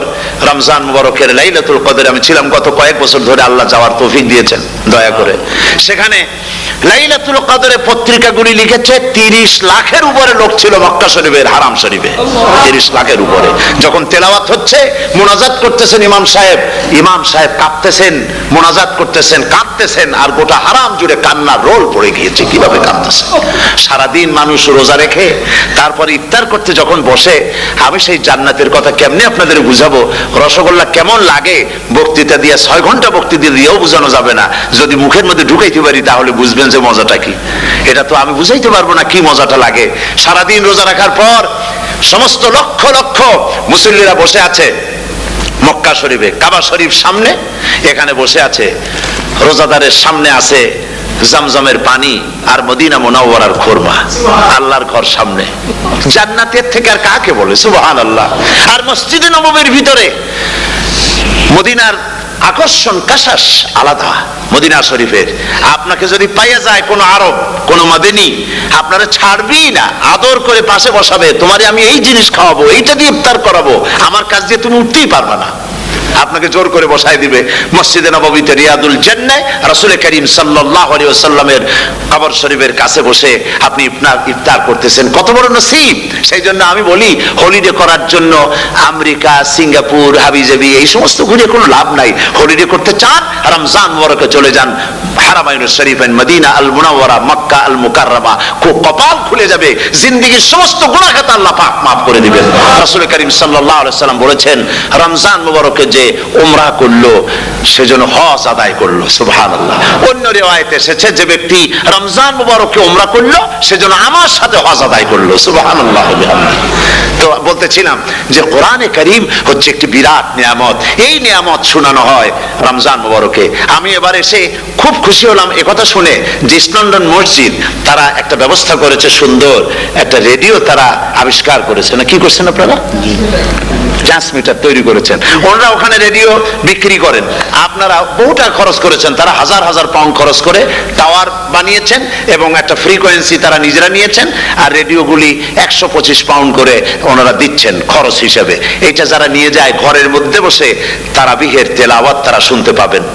S1: রমজান মুবারকের লাইলাতুল কদরে আমি ছিলাম, গত কয়েক বছর ধরে আল্লাহ যাওয়ার তৌফিক দিয়েছেন দয়া করে। সেখানে লাইলাতুল কদরে পত্রিকাগুলি লিখেছে 30 লাখের উপরে লোক ছিল মক্কা শরীফের হারাম শরীফে, 30 লাখের উপরে। যখন তেলাওয়াত হচ্ছে, মোনাজাত করতেছেন ইমাম সাহেব কাঁপতেছেন, মোনাজাত করতেছেন, কাঁদতেছেন, আর গোটা হারাম জুড়ে কান্নার রোল পড়ে গিয়েছে। কিভাবে কাঁদতেছে! সারাদিন মানুষ রোজা রেখে তারপরে ইফতার করতে যখন বসে, আমি সেই জান্নাতের কথা কেমনে আপনাদের বুঝাবো? রসগোল্লা কেমন লাগে বক্তৃতা দিয়ে 6 ঘন্টা বক্তৃতা দিয়েও বোঝানো যাবে না। যদি মুখের মধ্যে ঢুকাইতে পারি তাহলে বুঝবেন যে মজাটা কি। এটা তো আমি বুঝাইতে পারবো না কি মজাটা লাগে। সারাদিন রোজা রাখার পর সমস্ত লক্ষ লক্ষ মুসল্লিরা বসে আছে মক্কা শরীফে, কাবা শরীফ সামনে, এখানে বসে আছে। রোজাদারের সামনে আছে জমজমের পানি আর মদিনা মুনাওয়ারার খুরমা। আল্লাহর ঘর সামনে, জান্নাতের থেকে আর কাকে বলে! সুবহানাল্লাহ। আর মসজিদে নববীর ভিতরে মদিনার আকর্ষণ কাশাস আলাদা। মদিনা শরীফের আপনাকে যদি পাইয়া যায় কোন আরব, কোন মাদানী, আপনারা ছাড়বেই না, আদর করে পাশে বসাবে। তোমারে আমি এই জিনিস খাওয়াবো, এইটা দিয়ে ইফতার করাবো, আমার কাছ দিয়ে তুমি উঠতেই পারবে না। আপনাকে জোর করে বসায় দিবে মসজিদে নববীতে, রিয়াদুল জান্নাহ, রাসূল করিম সাল্লাল্লাহু আলাইহি ওয়াসাল্লামের কবর শরীফের কাছে বসে আপনি ইফতার করতেছেন। কত বড় নসিব! সেই জন্য আমি বলি, হলিডে করার জন্য আমেরিকা, সিঙ্গাপুর, হাবিজাবি এই সমস্ত ঘুরে কোনো লাভ নাই। হলিডে করতে চান, রমজান মুবারকে চলে যান হারামাইন শরীফাইন, মদিনা আল মুনাওয়ারা, মক্কা আল মুকাররমা। কপাল খুলে যাবে, জিন্দেগীর সমস্ত গুনাহ খাতা আল্লাহ পাক মাফ করে দিবেন। রাসূল করিম সাল্লাল্লাহু আলাইহি ওয়াসাল্লাম বলেছেন, রমজান মুবারকে যে উমরা করলো সেজন্য হজ আদায় করলো। সুবহানাল্লাহ। অন্য রিওয়ায়াতে এসেছে, যে ব্যক্তি রমজান মুবারকে উমরা করলো সেজন্য আমার সাথে হজ আদায় করলো। সুবহানাল্লাহ। তো বলতেছিলাম যে কোরআনে কারীম হচ্ছে একটি বিরাট নিয়ামত। এই নিয়ামত শোনানো হয় রমজান মুবারকে। আমি এবার এসে খুব খুশি হলাম একথা শুনে যে ইস্ট লন্ডন মসজিদ তারা একটা ব্যবস্থা করেছে, সুন্দর একটা রেডিও তারা আবিষ্কার করেছে। না কি করছেন আপনারা? ট্রান্সমিটার তৈরি করেছেন। ওনারা ওখানে রেডিও বিক্রি করেন। আপনারা বহুটা খরচ করেছেন, তারা হাজার হাজার পাউন্ড খরচ করে টাওয়ার বানিয়েছেন এবং একটা ফ্রিকোয়েন্সি তারা নিজেরা নিয়েছেন, আর রেডিওগুলি 125 পাউন্ড করে ওনারা দিচ্ছেন খরচ হিসেবে। এটা যারা নিয়ে যায় ঘরের মধ্যে বসে তারাবিহের তেলাওয়াত তারা শুনতে পাবেন।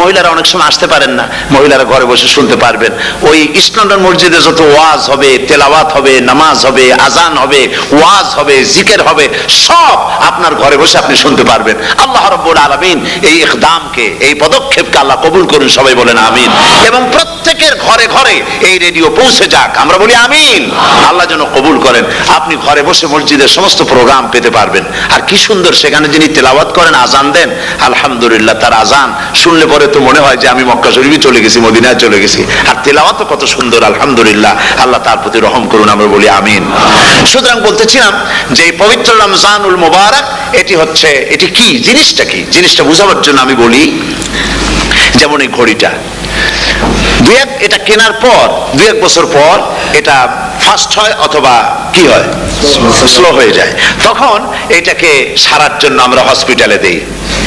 S1: মহিলারা অনেক সময় আসতে পারেন না, মহিলারা ঘরে বসে শুনতে পারবেন। ওই ইস্ট লন্ডন মসজিদে যত ওয়াজ হবে, তেলাওয়াত হবে, নামাজ হবে, আজান হবে, ওয়াজ হবে, জিকির হবে, সব আপনার ঘরে বসে আপনি শুনতে পারবেন। আল্লাহ রাব্বুল আলামিন এই ইকদামকে, এই পদক্ষেপকে আল্লাহ কবুল করুন, সবাই বলেন আমিন। এবং প্রত্যেকের ঘরে ঘরে এই রেডিও পৌঁছে যাক, আমরা বলি আমিন। আল্লাহ যেন কবুল করেন। আপনি ঘরে বসে মসজিদের সমস্ত প্রোগ্রাম পেতে পারবেন। আর কি সুন্দর সেখানে যিনি তেলাওয়াত করেন, আজান দেন, আলহামদুলিল্লাহ, তার আজান শুনলে পরে তো মনে হয় যে আমি মক্কা শরীফে চলে গেছি, মদিনায় চলে গেছি। আর তেলাওয়াত কত সুন্দর, আলহামদুলিল্লাহ। আল্লাহ তার প্রতি রহম করুন, আমরা বলি আমিন। সুতরাং বলতেছিলাম যে এই পবিত্র রমজানুল মুবারক, এটি কি, জিনিসটা কি, জিনিসটা বোঝাবার জন্য আমি বলি, যেমন এই ঘড়িটা এটা কেনার পর 2-1 বছর পর এটা ফাস্ট হয় অথবা কি হয়, স্লো হয়ে যায়। তখন এটাকে সারার জন্য আমরা হসপিটালে দেই।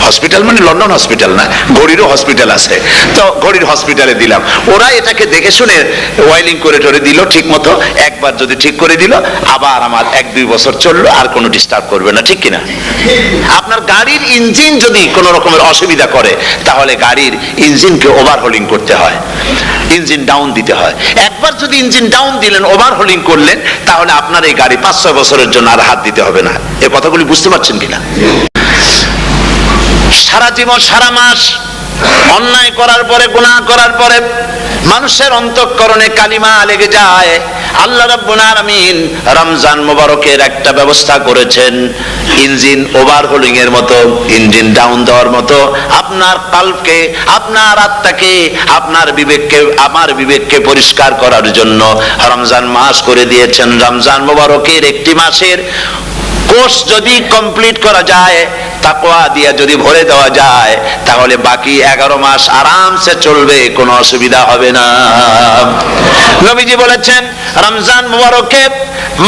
S1: হসপিটাল মানে লন্ডন হসপিটাল না, ঘড়িরও হসপিটাল আছে, তো ঘড়ির হসপিটালে দিলাম। ওরা এটাকে দেখে শুনে ওয়াইলিং করে টরে দিল ঠিক মতো। একবার যদি ঠিক করে দিল, আবার আমার 1-2 বছর চললো, আর কোনো ডিস্টার্ব করবে না, ঠিক কিনা? আপনার গাড়ির ইঞ্জিন যদি কোনো রকমের অসুবিধা করে, তাহলে গাড়ির ইঞ্জিনকে ওভারহোলিং করতে হয়, ইঞ্জিন ডাউন দিতে হয়। একবার যদি ইঞ্জিন ডাউন দিলেন, ওভারহোলিং করলেন, তাহলে আপনার এই গাড়ি 5-6 বছরের জন্য আর হাত দিতে হবে না। এই কথাগুলি বুঝতে পারছেন কিনা? সারা জীবন, সারা মাস অন্যায় করার পরে, গুনাহ করার পরে মানুষের অন্তঃকরণে কালিমা লেগে যায়। আল্লাহ রাব্বুল আলামিন রমজান মোবারকের একটা ব্যবস্থা করেছেন, ইঞ্জিন ওভারহোলিং এর মতো, ইঞ্জিন ডাউন দেওয়ার মতো। আপনার কালকে, আপনার আত্মাকে, আপনার বিবেককে, আমার বিবেককে পরিষ্কার করার জন্য রমজান মাস করে দিয়েছেন। রমজান মোবারকের একটি মাসের কোর্স যদি কমপ্লিট করা যায়, তাকওয়া দিয়ে যদি ভরে দেওয়া যায়, তাহলে বাকি 11 মাস আরামসে চলবে, কোনো অসুবিধা হবে না। নবীজি বলেছেন, রমজান মুবারকে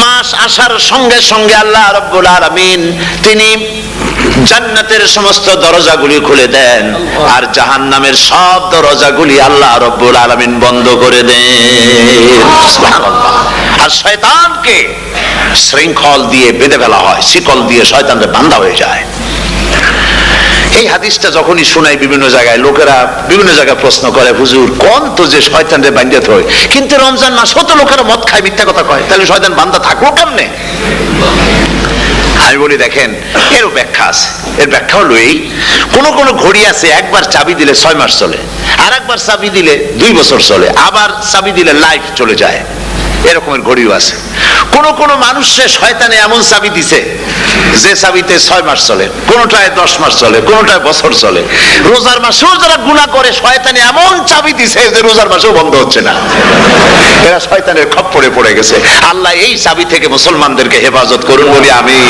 S1: মাস আসার সঙ্গে সঙ্গে আল্লাহ রাব্বুল আলামিন তিনি জান্নাতের সমস্ত দরজাগুলি খুলে দেন, আর জাহান্নামের সব দরজাগুলি আল্লাহ রাব্বুল আলামিন বন্ধ করে দেন। সুবহানাল্লাহ। আর শয়তানকে শৃঙ্খল দিয়ে বেঁধে ফেলা হয়, শিকল দিয়ে শয়তানের বান্ধা হয়ে যায়। এই হাদিসটা যখনই শোনাই বিভিন্ন জায়গায়, লোকেরা বিভিন্ন জায়গায় প্রশ্ন করে, হুজুর কোন তো যে শয়তানের বান্ধা হয়, কিন্তু রমজান মাস তো লোকেরা মদ খায়, মিথ্যা কথা কয়, তাহলে শয়তান বান্ধা থাকলো কেমনে? আমি বলি, দেখেন, এরও ব্যাখ্যা আছে। এর ব্যাখ্যা হলো এই, কোন কোন ঘড়ি আছে একবার চাবি দিলে 6 মাস চলে, আর একবার চাবি দিলে 2 বছর চলে, আবার চাবি দিলে লাইফ চলে যায়। এরকমের ঘড়িও আছে। কোন কোন মানুষে শয়তানে এমন চাবি দিছে যে চাবিতে 6 মাস চলে, কোনটায় 10 মাস চলে, কোনটায় বছর চলে। রোজার মাসেও যারা গুনাহ করে, শয়তানে এমন চাবি দিছে যে রোজার মাসেও বন্ধ হচ্ছে না। এরা শয়তানের খপ্পরে পড়ে গেছে। আল্লাহ এই চাবি থেকে মুসলমানদেরকে হেফাজত করুন, বলি আমিন।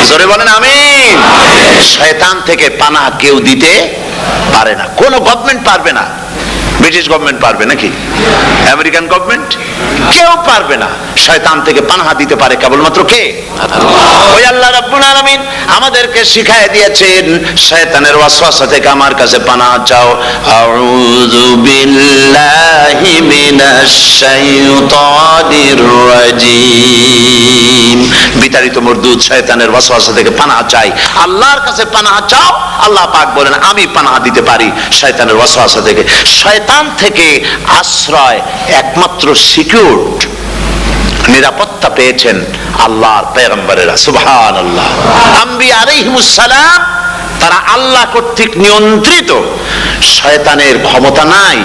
S1: জোরে বলেন আমিন। শয়তান থেকে পানাহ কেউ দিতে পারে না, কোন গভর্নমেন্ট পারবে না। ব্রিটিশ গভর্নমেন্ট পারবে নাকি? American government? কেউ পারবে না। শয়তান থেকে পানাহা দিতে পারে কেবলমাত্র কে? ওই আল্লাহ রাব্বুল আলামিন আমাদেরকে শিখায় দিয়েছেন, শয়তানের ওয়াসওয়াসা থেকে আমার কাছে পানাহা চাও। আউযু বিল্লাহি মিনাশ শাইতানির রাজিম। বিতাড়িত মরদুদ শয়তানের ওয়াসওয়াসা থেকে পানাহা চাই, আল্লাহর কাছে পানাহা চাও। আল্লাহ পাক বলেন, আমি পানাহা দিতে পারি শয়তানের ওয়াসওয়াসা থেকে। শয়তান থেকে আশ্রয় একমাত্র সিকিউরড, নিরাপত্তা পেয়েছেন আল্লাহর পয়গম্বরেরা। সুবহানাল্লাহ। আম্বিয়া আলাইহিমুস সালাম, তারা আল্লাহ কর্তৃক নিয়ন্ত্রিত। শয়তানের ক্ষমতা নাই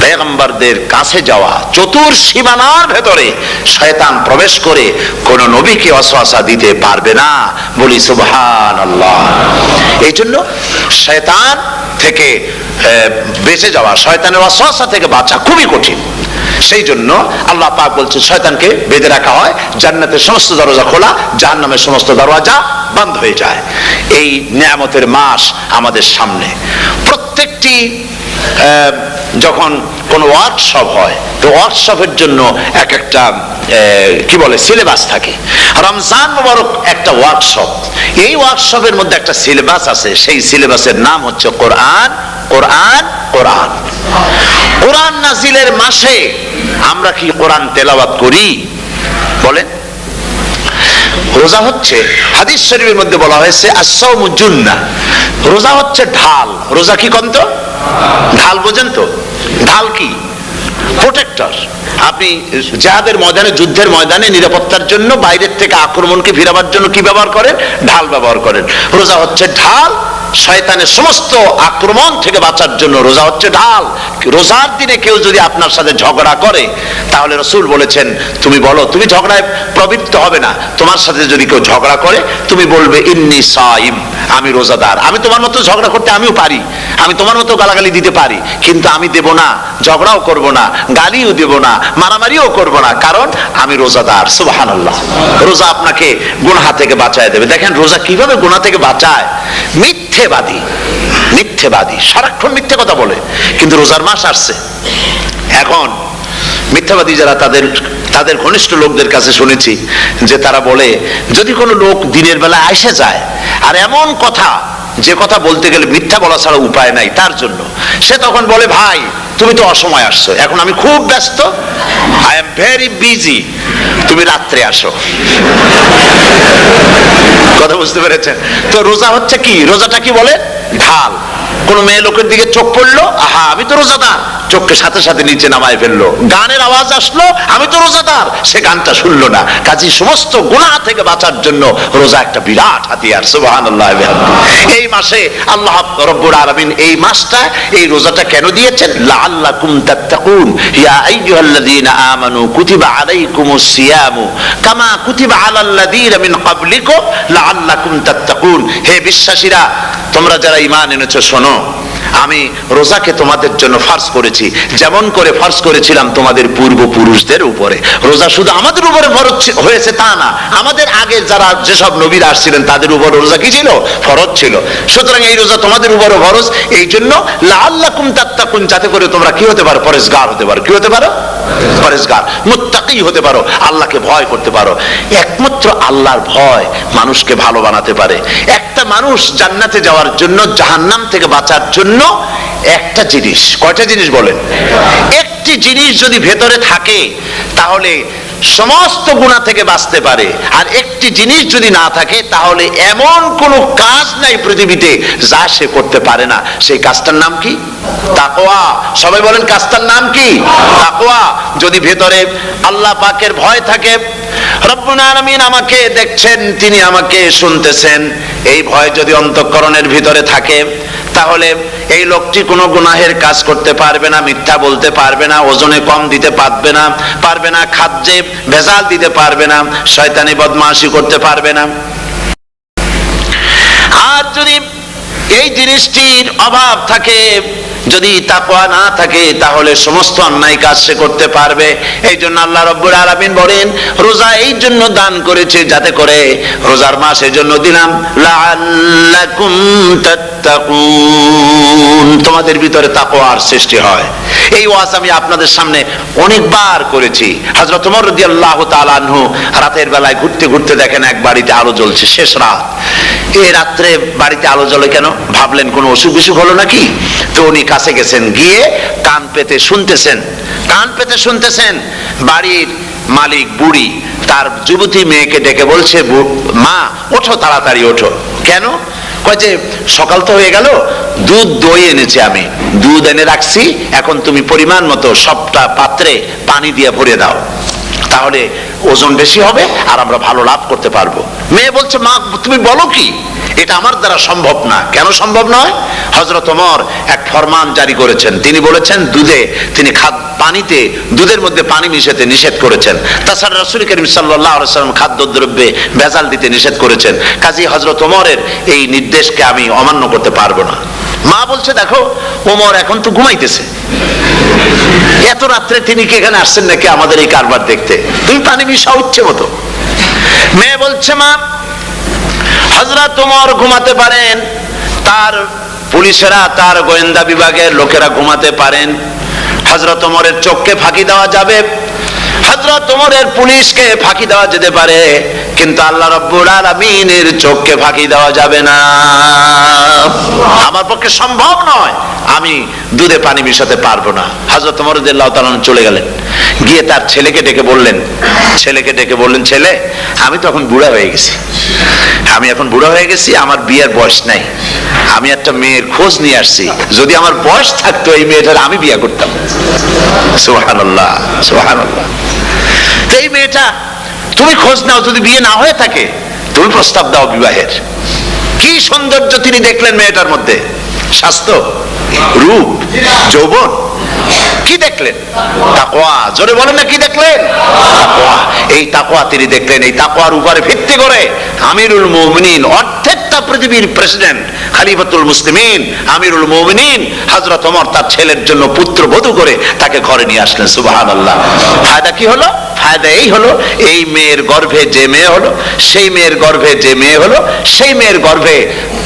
S1: পয়গম্বরদের কাছে যাওয়া। চতুর সীমানার ভেতরে শয়তান প্রবেশ করে কোন নবীকে ওয়াসওয়াসা দিতে পারবে না, বলি সুবহানাল্লাহ। এই জন্য শয়তান থেকে বেঁচে যাওয়া, শয়তানের ওয়াসওয়াসা থেকে বাঁচা খুবই কঠিন। সেই জন্য আল্লাহ পাক বলছে, শয়তানকে বেঁধে রাখা হয়, জান্নাতের সমস্ত দরজা খোলা, জাহান্নামের সমস্ত দরজা বন্ধ হয়ে যায়। এই নিয়ামতের মাস আমাদের সামনে। প্রত্যেকটি যখন কোন ওয়ার্কশপ হয়, তো ওয়ার্কশপের জন্য এক একটা কি বলে সিলেবাস থাকে। রমজান মুবারক একটা ওয়ার্কশপ। এই ওয়ার্কশপের মধ্যে একটা সিলেবাস আছে, সেই সিলেবাসের নাম হচ্ছে কোরআন। কোরআন, কোরআন। কোরআন নাজিলের মাসে আমরা কি কোরআন তেলাওয়াত করি? বলেন। রোজা হচ্ছে, হাদিস শরীফের মধ্যে বলা হয়েছে, আস-সাওমু জুন্নাহ। রোজা হচ্ছে ঢাল। রোজা কি কন্ত? ঢাল। বোঝেন তো ঢাল কি? প্রোটেক্টর। আপনি জিহাদের ময়দানে, যুদ্ধের ময়দানে নিরাপত্তার জন্য, বাইরের থেকে আক্রমণকে ফিরাবার জন্য কি ব্যবহার করেন? ঢাল ব্যবহার করেন। রোজা হচ্ছে ঢাল। শয়তানের সমস্ত আক্রমণ থেকে বাঁচার জন্য রোজা হচ্ছে ঢাল। রোজার দিনে কেউ যদি আপনার সাথে ঝগড়া করে, তাহলে রাসূল বলেছেন, তুমি বলো, তুমি ঝগড়ায় প্রবৃত্ত হবে না। তোমার সাথে যদি কেউ ঝগড়া করে, তুমি বলবে, ইন্নী সাইম, আমি রোজাদার। আমি তোমার মতো ঝগড়া করতে আমিও পারি, আমি তোমার মতো গালাগালি দিতে পারি, কিন্তু আমি দেব না, ঝগড়াও করব না, গালিও দেব না, মারামারিও করব না, কারণ আমি রোজাদার। সুবহানাল্লাহ। রোজা আপনাকে গুনাহ থেকে বাঁচায় দেবে। দেখেন রোজা কিভাবে গুনাহ থেকে বাঁচায়। মিথ্যেবাদী, মিথ্যেবাদী সারাক্ষণ মিথ্যে কথা বলে, কিন্তু রোজার মাস আসছে, এখন মিথ্যাবাদী যারা, তাদের তাদের ঘনিষ্ঠ লোকদের কাছে শুনেছি যে তারা বলে, যদি কোনো লোক দিনের বেলা আইসা যায় আর এমন কথা, যে কথা বলতে গেলে মিথ্যা বলা ছাড়া উপায় নাই তার জন্য, সে তখন বলে, ভাই তুমি তো অসময় আসছো, এখন আমি খুব ব্যস্ত, আই এম ভেরি বিজি, তুমি রাত্রে আসো। কথা বুঝতে পেরেছেন? তো রোজা হচ্ছে কি, রোজাটা কি বলে, ঢাল। কোন মেয়ে লোকের দিকে চোখ পড়লো, আহা আমি তো রোজাদার, চোখকে সাথে সাথে নিচে নামায় ফেললো। গানের আওয়াজ আসলো, আমি তো রোজাদার, সে গানটা শুনলো না। কাজী সমস্ত গুনাহ থেকে বাঁচার জন্য রোজা একটা বিরাট হাতিয়ার। সুবহানাল্লাহ। এই মাসে আল্লাহ রাব্বুল আলামিন এই মাসটা, এই রোজাটা কেন দিয়েছেন? লাআল্লাকুম তাত্তাকুন, ইয়া আইয়ুহাল্লাযীনা আমানু কুতিবা আলাইকুমুস সিয়ামু কামা কুতিবা আলাল্লাযীনা মিন ক্বাবলিকুম লাআল্লাকুম তাত্তাকুন। হে বিশ্বাসীরা, তোমরা যারা ঈমান এনেছো, শোনো, আমি রোজাকে তোমাদের জন্য ফরজ করেছি, যেমন করে ফরজ করেছিলাম তোমাদের পূর্বপুরুষদের উপরে। রোজা শুধু আমাদের উপরে ফরজ হয়েছে তা না, আমাদের আগে যারা যেসব নবীরা আসছিলেন তাদের উপর রোজা কি ছিল, ফরজ ছিল। সুতরাং এই রোজা তোমাদের উপরে ফরজ, এই জন্য লাআল্লাকুম তাত্তাকুন, যাতে করে তোমরা কি হতে পারো, পরেজগার হতে পারো। কি হতে পারো? পরেজগার, মুত্তাকি হতে পারো, আল্লাহকে ভয় করতে পারো। একমাত্র আল্লাহর ভয় মানুষকে ভালো বানাতে পারে। একটা মানুষ জান্নাতে যাওয়ার জন্য, জাহান্নাম থেকে বাঁচার জন্য একটা জিনিস, কয়টা জিনিস বলেন? একটি জিনিস যদি ভেতরে থাকে তাহলে সমস্ত গুনাহ থেকে বাঁচতে পারে। আর একটি জিনিস যদি না থাকে তাহলে এমন কোনো কাজ নাই পৃথিবীতে যা সে করতে পারে না। সেই কাজটার নাম কি? তাকওয়া। সবাই বলেন, কাজটার নাম কি? তাকওয়া। যদি ভেতরে আল্লাহ পাকের ভয় থাকে, রব্বুল আলামিন আমাকে দেখছেন, তিনি আমাকে শুনতেছেন, এই ভয় যদি অন্তঃকরণের ভিতরে থাকে, তাহলে এই লোকটি কোনো গুনাহের কাজ করতে পারবে না, মিথ্যা বলতে পারবে না, ওজনে কম দিতে পারবে না, খাদ্যে ভেজাল দিতে পারবে না, শয়তানি বদমাশি করতে পারবে না। আর যদি এই জিনিসটির অভাব থাকে, যদি তাকওয়া না থাকে, তাহলে সমস্ত অন্যায় কাজ সে করতে পারবে। এই জন্য আল্লাহ রাব্বুল আলামিন বলেন, রোজা এই জন্য দান করেছে যাতে করে, রোজার মাস এই জন্য দিলাম, লাআল্লাকুম তাত্তাকুন, তোমাদের ভিতরে তাকওয়ার সৃষ্টি হয়। এই ওয়াজ আমি আপনাদের সামনে অনেকবার করেছি। হযরত ওমর রাদিয়াল্লাহু তাআলা আনহু রাতের বেলায় ঘুরতে ঘুরতে দেখেন এক বাড়িতে আলো জ্বলছে, শেষ রাত। এই রাত্রে বাড়িতে আলো জ্বলে কেন? ভাবলেন কোনো অসুখ বিসুখ হলো নাকি। তো উনি কাছে গেছেন, গিয়ে কান পেতে শুনতেছেন। বাড়ির মালিক বুড়ি তার যুবতী মেয়েকে ডেকে বলছে, মা ওঠো, তাড়াতাড়ি ওঠো। কেন? কয় যে সকাল তো হয়ে গেল, দুধ দই এনেছি, আমি দুধ এনে রাখছি, এখন তুমি পরিমাণ মতো সবটা পাত্রে পানি দিয়ে ভরে দাও, তাহলে ওজন বেশি হবে আর আমরা ভালো লাভ করতে পারবো। মেয়ে বলছে, মা তুমি বলো কি, এটা আমার দ্বারা সম্ভব না। কেন সম্ভব নয়? হযরত ওমর এক ফরমান জারি করেছেন, তিনি বলেছেন তিনি পানিতে, দুধের মধ্যে পানি মিশাতে নিষেধ করেছেন। তাছাড়া রাসূল করিম সাল্লাল্লাহু আলাইহি ওয়াসাল্লাম খাদ্যদ্রব্যে ভেজাল দিতে নিষেধ করেছেন। কাজী হযরত ওমরের এই নির্দেশকে আমি অমান্য করতে পারবো না। মা বলছে, দেখো ওমর এখন তো ঘুমাইতেছে, এত রাত্রে তিনি কি এখানে আসছেন নাকি আমাদের এই কারবার দেখতে? তুমি পানি মিশাও ইচ্ছে মতো। মেয়ে বলছে, মা হযরত ওমর ঘুমাতে পারেন, তার পুলিশেরা, তার গোয়েন্দা বিভাগের লোকেরা ঘুমাতে পারেন, হযরত ওমরের চোখকে ফাঁকি দেওয়া যাবে, হযরত ওমরের পুলিশকে ফাঁকি দেওয়া যেতে পারে, কিন্তু আল্লাহ রাব্বুল আলামিনের চোখকে ফাঁকি দেওয়া যাবে না। আমার পক্ষে সম্ভব নয়, আমি দুধে পানি মিশাতে পারবো না। হযরত ওমর রাদিয়াল্লাহু তাআলা চলে গেলেন, গিয়ে তার ছেলেকে ডেকে বললেন, ছেলে আমি তো এখন বুড়া হয়ে গেছি, আমার বিয়ের বয়স নাই, আমি একটা মেয়ের খোঁজ নিয়ে আসছি, যদি আমার বয়স থাকতো এই মেয়েটার আমি বিয়ে করতাম। সুবহানাল্লাহ, সুবহানাল্লাহ। তো এই মেয়েটা, তুমি খোঁজ নাও, যদি বিয়ে না হয়ে থাকে তুমি প্রস্তাব দাও বিবাহের। কি সৌন্দর্য তিনি দেখলেন মেয়েটার মধ্যে, স্বাস্থ্য, রূপ, যৌবন, কি দেখলেন? তাকওয়া। জোরে বলেন না, কি দেখলেন? তাকওয়া। এই তাকওয়া তিনি দেখলেন। এই তাকওয়ার উপরে ভিত্তি করে আমিরুল মুমিনিন, অর্থাৎ পৃথিবীর প্রেসিডেন্ট, খলিফাতুল মুসলিমিন, আমিরুল মুমিনিন হযরত ওমর তার ছেলের জন্য পুত্রবধূ করে তাকে ঘরে নিয়ে আসলেন। সুবহানাল্লাহ। ফায়দা কি হলো? ফায়দা এই হলো, এই মেয়ের গর্ভে যে মেয়ে হলো, সেই মেয়ের গর্ভে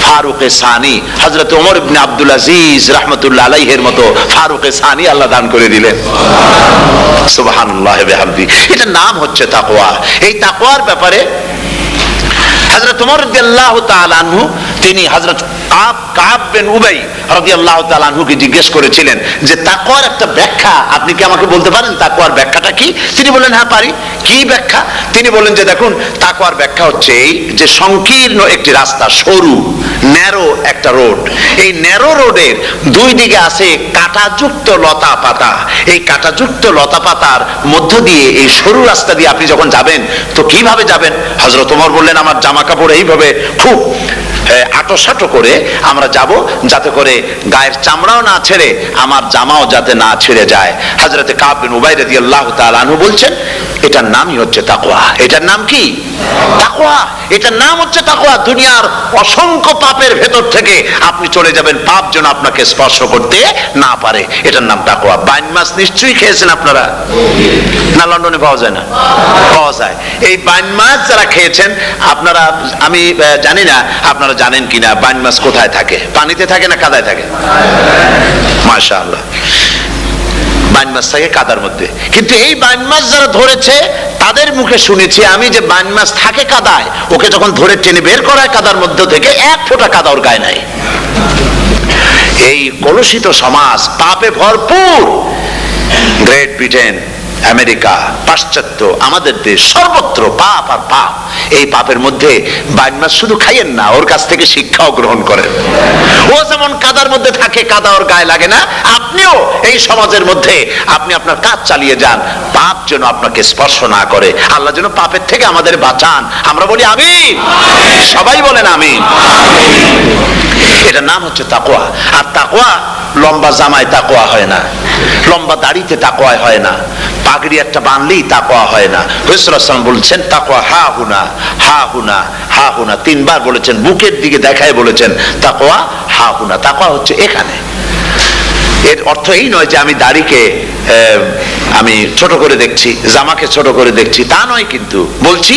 S1: ফারুকে সানি হযরত ওমর ইবনে আব্দুল আজিজ রাহমাতুল্লাহ আলাইহির মতো ফারুকে সানি আল্লাহ দান করে দিলেন। সুবহানাল্লাহ ওয়া বিহামদিহি। এটার নাম হচ্ছে তাকওয়া। এই তাকওয়ার ব্যাপারে হযরত ওমর রাদিয়াল্লাহু তাআলা আনহু তিনি হযরত কাব বিন উবাই রাদিয়াল্লাহু তাআলা আনহুকে জিজ্ঞেস করেছিলেন যে তাকওয়ার একটা ব্যাখ্যা আপনি কি আমাকে বলতে পারেন, তাকওয়ার ব্যাখ্যাটা কি? তিনি বললেন হ্যাঁ পারি। কি ব্যাখ্যা? তিনি বললেন যে দেখুন, তাকওয়ার ব্যাখ্যা হচ্ছে এই যে সংকীর্ণ একটি রাস্তা, সরু ন্যারো একটা রোড, এই ন্যারো রোডের দুই দিকে আছে কাঁটাযুক্ত লতা পাতা। এই কাঁটাযুক্ত লতা পাতার মধ্য দিয়ে এই সরু রাস্তা দিয়ে আপনি যখন যাবেন তো কিভাবে যাবেন? হযরত ওমর বললেন আমার জামা কাপড় এইভাবে খুব আটোসাটো করে আমরা যাব, যাতে করে গায়ের চামড়াও না ছেড়ে আমার জামাও যাতে না ছিঁড়ে যায়। হযরত কাব বিন উবাই রাদিয়াল্লাহু তাআলা আনহু বলছেন এটার নামই হচ্ছে তাকওয়া। এটার নাম কি? তাকওয়া। এটার নাম হচ্ছে তাকওয়া। দুনিয়ার অসংখ্য পাপের ভেতর থেকে আপনি চলে যাবেন, পাপ যেন আপনাকে স্পর্শ করতে না পারে। এটার নাম তাকওয়া। বাইন মাছ নিশ্চয়ই খেয়েছেন আপনারা, না লন্ডনে পাওয়া যায় না? পাওয়া যায়। এই বাইন মাছ যারা খেয়েছেন আপনারা, আমি জানি না আপনারা জানেন কিনা বাইন মাছ কোথায় থাকে, পানিতে থাকে না কাদায় থাকে? মাশাআল্লাহ, বাইন মাছ থাকে কাদার মধ্যে। কিন্তু এই বাইন মাছ যারা ধরেছে তাদের মুখে শুনেছি আমি যে বাইন মাছ থাকে কাদায়, ওকে যখন ধরে টেনে বের করা হয় কাদার মধ্য থেকে এক ফোঁটা কাদা ওর গায়ে নাই। এই কলুষিত সমাজ, পাপে ভরপুর, গ্রেট ব্রিটেন, আমেরিকা, পাশ্চাত্য, আমাদের দেশ, সর্বত্র পাপ আর পাপ। এই পাপের মধ্যে বাইন মাছ শুধু খাইয়েন না, ওর কাছ থেকে শিক্ষাও গ্রহণ করেন। ও যেমন কাদার মধ্যে থাকে, কাদা ওর গায়ে লাগে না, আপনিও এই সমাজের মধ্যে আপনি আপনার কাজ চালিয়ে যান, পাপ যেন আপনাকে স্পর্শ না করে। আল্লাহ যেন পাপের থেকে আমাদের বাঁচান। আমরা বলি আমিন, সবাই বলেন আমিন। এটার নাম হচ্ছে তাকওয়া। আর তাকওয়া লম্বা জামায় তাকওয়া হয় না, লম্বা দাড়িতে তাকওয়া হয় না, পাগড়ি একটা বানলেই তাকওয়া হয় না। রাসূলুল্লাহ সাল্লাল্লাহু আলাইহি ওয়াসাল্লাম বলছেন তাকওয়া হা হুনা, হা হুনা, হা হুনা, তিনবার বলেছেন, বুকের দিকে দেখায় বলেছেন তাকওয়া হা হুনা। তাকওয়া হচ্ছে এখানে। এর অর্থ এই নয় যে আমি দাড়িকে আমি ছোট করে দেখছি, জামাকে ছোট করে দেখছি, তা নয়। কিন্তু বলছি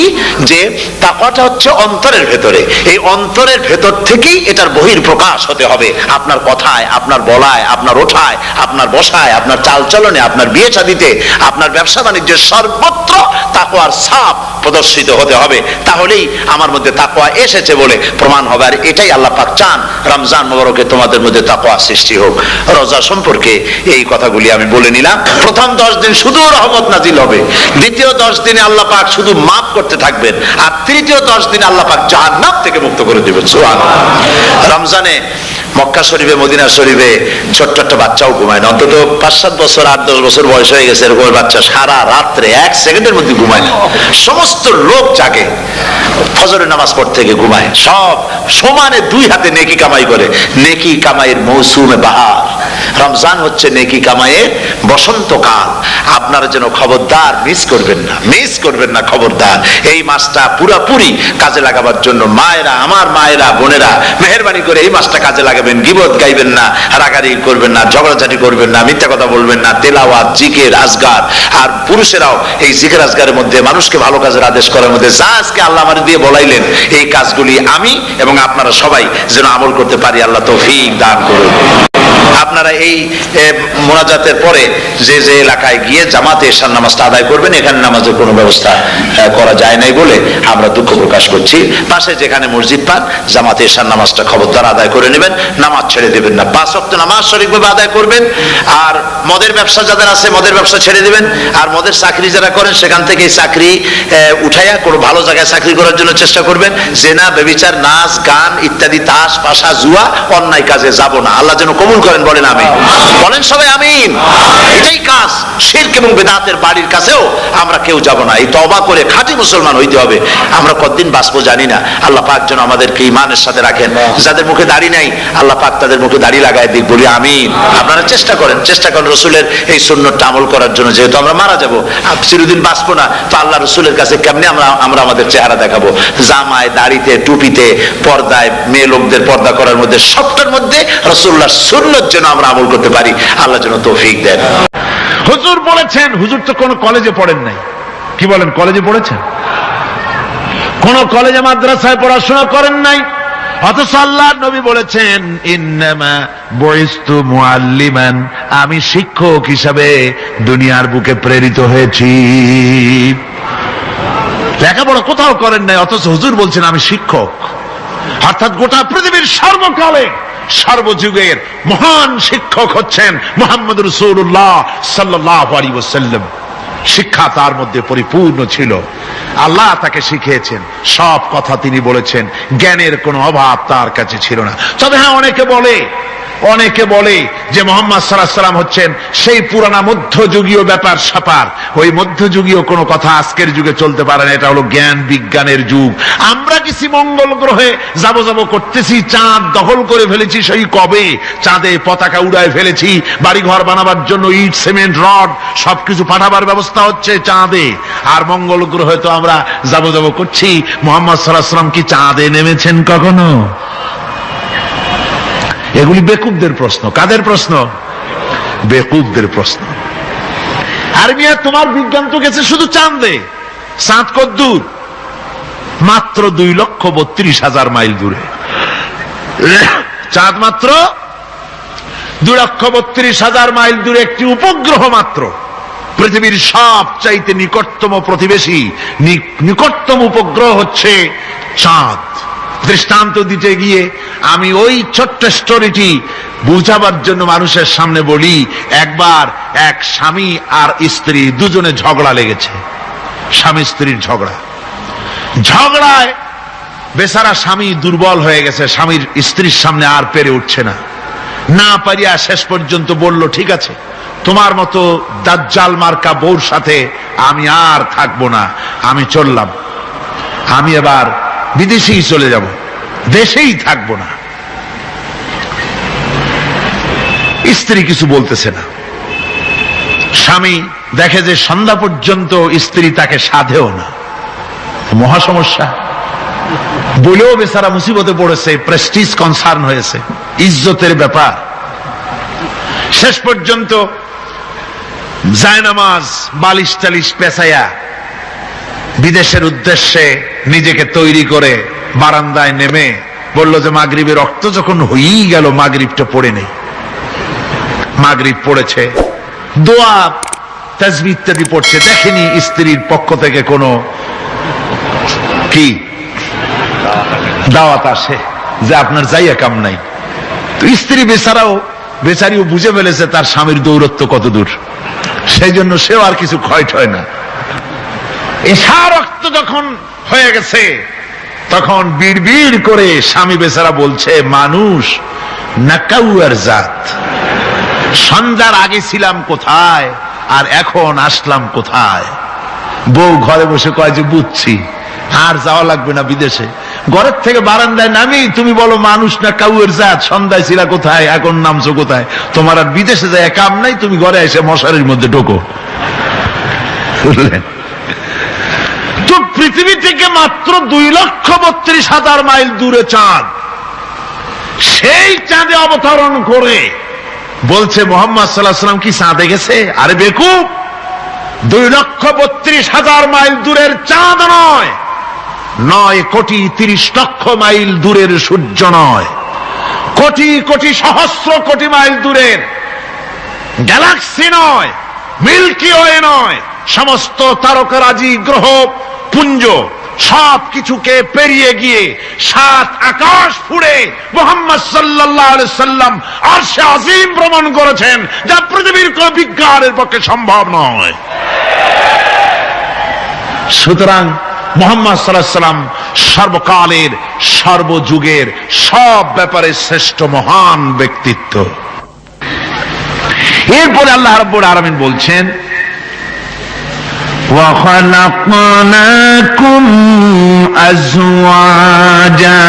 S1: যে তাকওয়াটা হচ্ছে অন্তরের ভেতরে। এই অন্তরের ভেতর থেকেই এটার বহির প্রকাশ হতে হবে আপনার কথায়, আপনার বলায়, আপনার ওঠায়, আপনার বসায়, আপনার চালচলনে, আপনার বিয়ে শাদীতে, আপনার ব্যবসা বাণিজ্যের সর্বত্র তাকওয়ার ছাপ প্রদর্শিত হতে হবে। তাহলেই আমার মধ্যে তাকওয়া এসেছে বলে প্রমাণ হবে। আর এটাই আল্লাহ পাক চান, রমজান মোবারকে তোমাদের মধ্যে তাকওয়া সৃষ্টি হোক। রোজা সম্পর্কে এই কথাগুলি আমি বলে নিলাম। প্রথম 10 দিন শুধু রহমত নাজিল হবে, দ্বিতীয় 10 দিনে আল্লাহ পাক শুধু মাফ করতে থাকবেন, আর তৃতীয় 10 দিনে আল্লাহ পাক জাহান্নাম থেকে মুক্ত করে দিবেন। সুবহানাল্লাহ। রমজানে মক্কা শরীফে, মদিনা শরীফে ছোট্ট একটা বাচ্চাও ঘুমায় না। অন্তত 5-7 বছর, 8-10 বছর বয়স হয়ে গেছে এরকম বাচ্চা সারা রাত্রে 1 সেকেন্ডের মধ্যে ঘুমায় না। সমস্ত লোক জাগে, ফজরের নামাজ পড়তে থেকে ঘুমায়, সব সমানে 2 হাতে নেকি কামাই করে। নেকি কামাইয়ের মৌসুমে বাহার। রমজান হচ্ছে নেকি কামাইয়ের বসন্তকাল। আপনারা যেন খবরদার মিস করবেন না, মিস করবেন না, খবরদার। এই মাসটা পুরাপুরি কাজে লাগাবার জন্য মায়েরা, আমার মায়েরা, বোনেরা, মেহেরবানি করে এই মাসটা কাজে লাগাবেন। গীবত গাইবেন না, রাগারাগি করবেন না, ঝগড়াঝাটি করবেন না, মিথ্যা কথা বলবেন না, তেলাওয়াত, জিকির, আজগার। আর পুরুষেরাও এই জিকির আজগারের মধ্যে, মানুষকে ভালো কাজের আদেশ করার মধ্যে যা আজকে আল্লাহ আমার দিয়ে বলাইলেন, এই কাজগুলি আমি এবং আপনারা সবাই যেন আমল করতে পারি। আল্লাহ তৌফিক দান করুন। আপনারা এই মোনাজাতের পরে যে যে এলাকায় গিয়ে জামাতে এশার নামাজটা আদায় করবেন, এখানে নামাজের কোনো ব্যবস্থা করা যায় নাই বলে আমরা দুঃখ প্রকাশ করছি। পাশে যেখানে মসজিদ পান, জামাতে এশার নামাজটা খবরদার আদায় করে নেবেন, নামাজ ছেড়ে দেবেন না। 5 ওয়াক্ত নামাজ সঠিকভাবে আদায় করবেন। আর মদের ব্যবসা যাদের আছে, মদের ব্যবসা ছেড়ে দিবেন। আর মদের চাকরি যারা করেন, সেখান থেকে চাকরি উঠাইয়া কোনো ভালো জায়গায় চাকরি করার জন্য চেষ্টা করবেন। জেনা, ব্যভিচার, নাচ, গান ইত্যাদি, তাস, পাশা, জুয়া, অন্যায় কাজে যাব না। আল্লাহ যেন কবুল করেন, বলেন আমিন। বলেন সবাই আমিন। এটাই কাজ। শিরক এবং বিদআতের বাড়ির কাছেও আমরা কেউ যাব না। এই তওবা করে খাঁটি মুসলমান হইতে হবে। আমরা কতদিন বাঁচবো জানি না। আল্লাহ পাক যেন আমাদেরকে ঈমানের সাথে রাখেন। যাদের মুখে দাড়ি নাই, আল্লাহ পাক তাদের মুখে দাড়ি লাগায় দিক, বলি আমিন। আপনারা চেষ্টা করেন রসুলের এই সুন্নতটা আমল করার জন্য। যেহেতু আমরা মারা যাব, চিরদিন বাঁচবো না, তো আল্লাহ রসুলের কাছে কেমনে আমরা আমাদের চেহারা দেখাবো? জামায়, দাড়িতে, টুপিতে, পর্দায়, মেয়ে লোকদের পর্দা করার মধ্যে, সবটার মধ্যে রাসূলুল্লাহর সুন্নত যেন আমরা আমল করতে পারি। আল্লাহ যেন তৌফিক দেন।
S2: হুজুর বলেছেন, হুজুর তো কোন কলেজে পড়েন নাই। কি বলেন, কলেজে পড়েছেন? কোন কলেজে মাদ্রাসায় পড়াশোনা করেন নাই। অথচ আল্লাহর নবী বলেছেন ইন্নামা বুইস্তু মুআল্লিমান, আমি শিক্ষক হিসাবে দুনিয়ার বুকে প্রেরিত হয়েছি। লেখাপড়া কোথাও করেন নাই, অথচ হুজুর বলছেন আমি শিক্ষক। অর্থাৎ গোটা পৃথিবীর সর্বকালে সর্বযুগের মহান শিক্ষক হচ্ছেন মুহাম্মদ রাসূলুল্লাহ সাল্লাল্লাহু আলাইহি ওয়াসাল্লাম। শিক্ষা তার মধ্যে পরিপূর্ণ ছিল, আল্লাহ তাকে শিখিয়েছেন, সব কথা তিনি বলেছেন, জ্ঞানের কোনো অভাব তার কাছে ছিল না। তবে হ্যাঁ, অনেকে বলে যে মুহাম্মদ সাল্লাল্লাহু আলাইহি ওয়াসাল্লাম হচ্ছেন সেই পুরানা মধ্যযুগীয় ব্যাপার স্যাপার। ওই মধ্যযুগীয় কোনো কথা আজকের যুগে চলতে পারে না, এটা হলো জ্ঞান বিজ্ঞানের যুগ। আমরা কিছু মঙ্গল গ্রহে যাব করতেছি, চাঁদ দখল করে ফেলেছি সেই কবে, চাঁদে পতাকা উড়ায় ফেলেছি, বাড়িঘর বানাবার জন্য ইট সিমেন্ট রড সবকিছু পাঠাবার ব্যবস্থা হচ্ছে চাঁদে। আর মঙ্গল গ্রহে তো আমরা যাব করছি। মুহাম্মদ সাল্লাল্লাহু আলাইহি ওয়াসাল্লাম কি চাঁদে নেমেছেন কখনো? এগুলি বেকুবদের প্রশ্ন। কাদের প্রশ্ন? বেকুবদের প্রশ্ন। আর মিয়া, তোমার বিজ্ঞান তো গেছে শুধু চাঁদে। চাঁদ কত দূর? মাত্র 2,32,000 মাইল দূরে। চাঁদ মাত্র 2,32,000 মাইল দূরে একটি উপগ্রহ মাত্র। পৃথিবীর সবচাইতে নিকটতম প্রতিবেশী, নিকটতম উপগ্রহ হচ্ছে চাঁদ। দৃষ্টান্ত দিতে গিয়ে আমি ওই ছোট্ট স্টোরিটি বুঝাবার জন্য মানুষের সামনে বলি। একবার এক স্বামী আর স্ত্রী দুজনে ঝগড়া লেগেছে, স্বামী স্ত্রীর ঝগড়ায় বেচারা স্বামী দুর্বল হয়ে গেছে, স্বামীর স্ত্রীর সামনে আর পেরে উঠছে না পারিয়া শেষ পর্যন্ত বলল, ঠিক আছে, তোমার মতো দাজ্জাল মার্কা বউর সাথে আমি আর থাকবো না, আমি চললাম, আমি এবার বিদেশেই চলে যাব, দেশেই থাকবো না। স্ত্রী কিছু বলতেছে না। স্বামী দেখে যে সন্ধ্যা পর্যন্ত স্ত্রী তাকে সাধেও না, মহা সমস্যা। বলেও বেচারা মুসিবতে পড়েছে, প্রেস্টিজ কনসার্ন হয়েছে, ইজ্জতের ব্যাপার। শেষ পর্যন্ত জায়নামাজ বালিশ টালিশ পেছাইয়া বিদেশের উদ্দেশ্যে নিজেকে তৈরি করে বারান্দায় নেমে বলল যে মাগরিবের রক্ত যখন হয়েই গেল, মাগরিবটা পড়ে নেই। মাগরিব পড়েছে, দোয়া তাসবিহ ইত্যাদি পড়ছে, দেখেনি স্ত্রীর পক্ষ থেকে কোনো কি দাওয়াত আসে যে আপনার যাইয়া কাম নাই। তো স্ত্রী বেচারিও বুঝে ফেলেছে তার স্বামীর দৌরত্ব কত দূর, সেই জন্য সেও আর কিছু ক্ষয় হয় না। এশা রক্ত যখন হয়ে গেছে তখন বিড়বিড় করে স্বামী বেচারা বলছে, মানুষ নাকাউয়ার জাত, সন্ধ্যার আগে ছিলাম কোথায় আর এখন আসলাম কোথায়। বউ ঘরে বসে কয় যে বুঝছি, আর যাওয়া লাগবে না বিদেশে। ঘরের থেকে বারান্দায় নামি তুমি বলো মানুষ না কাউয়ের জাত, সন্ধ্যায় ছিলা কোথায়, এখন নামছো কোথায়। তোমার আর বিদেশে যায় কাম নাই, তুমি ঘরে এসে মশারির মধ্যে ঢোকো। বুঝলেন? তো পৃথিবী থেকে মাত্র 2,32,000 মাইল দূরে চাঁদ, সেই চাঁদে অবতরণ করে বলছে মুহাম্মদ সাল্লাল্লাহু আলাইহি ওয়াসাল্লাম কি চাঁদে গেছে? আরে বেকুব, 2,32,000 মাইল দূরের চাঁদ নয়, 9,30,00,000 মাইল দূরের সূর্য নয়, কোটি কোটি সহস্র কোটি মাইল দূরের গ্যালাক্সি নয়, মিল্কি ওয়ে নয়, সমস্ত তারকারাজি গ্রহ পুঞ্জ সব কিছুকে পেরিয়ে গিয়ে 7 আকাশ ফুড়ে মুহাম্মদ সাল্লাল্লাহু আলাইহি সাল্লাম আরশে আজিম ভ্রমণ করেছেন, যা পৃথিবীর কোন বিজ্ঞানের পক্ষে সম্ভব নয়। সুতরাং মুহাম্মদ সাল্লাল্লাহু আলাইহি সাল্লাম সর্বকালের সর্বযুগের সব ব্যাপারে শ্রেষ্ঠ মহান ব্যক্তিত্ব। এরপরে আল্লাহ রাব্বুল আলামিন বলছেন, وَخَلَقْنَاكُمْ أَزْوَاجًا,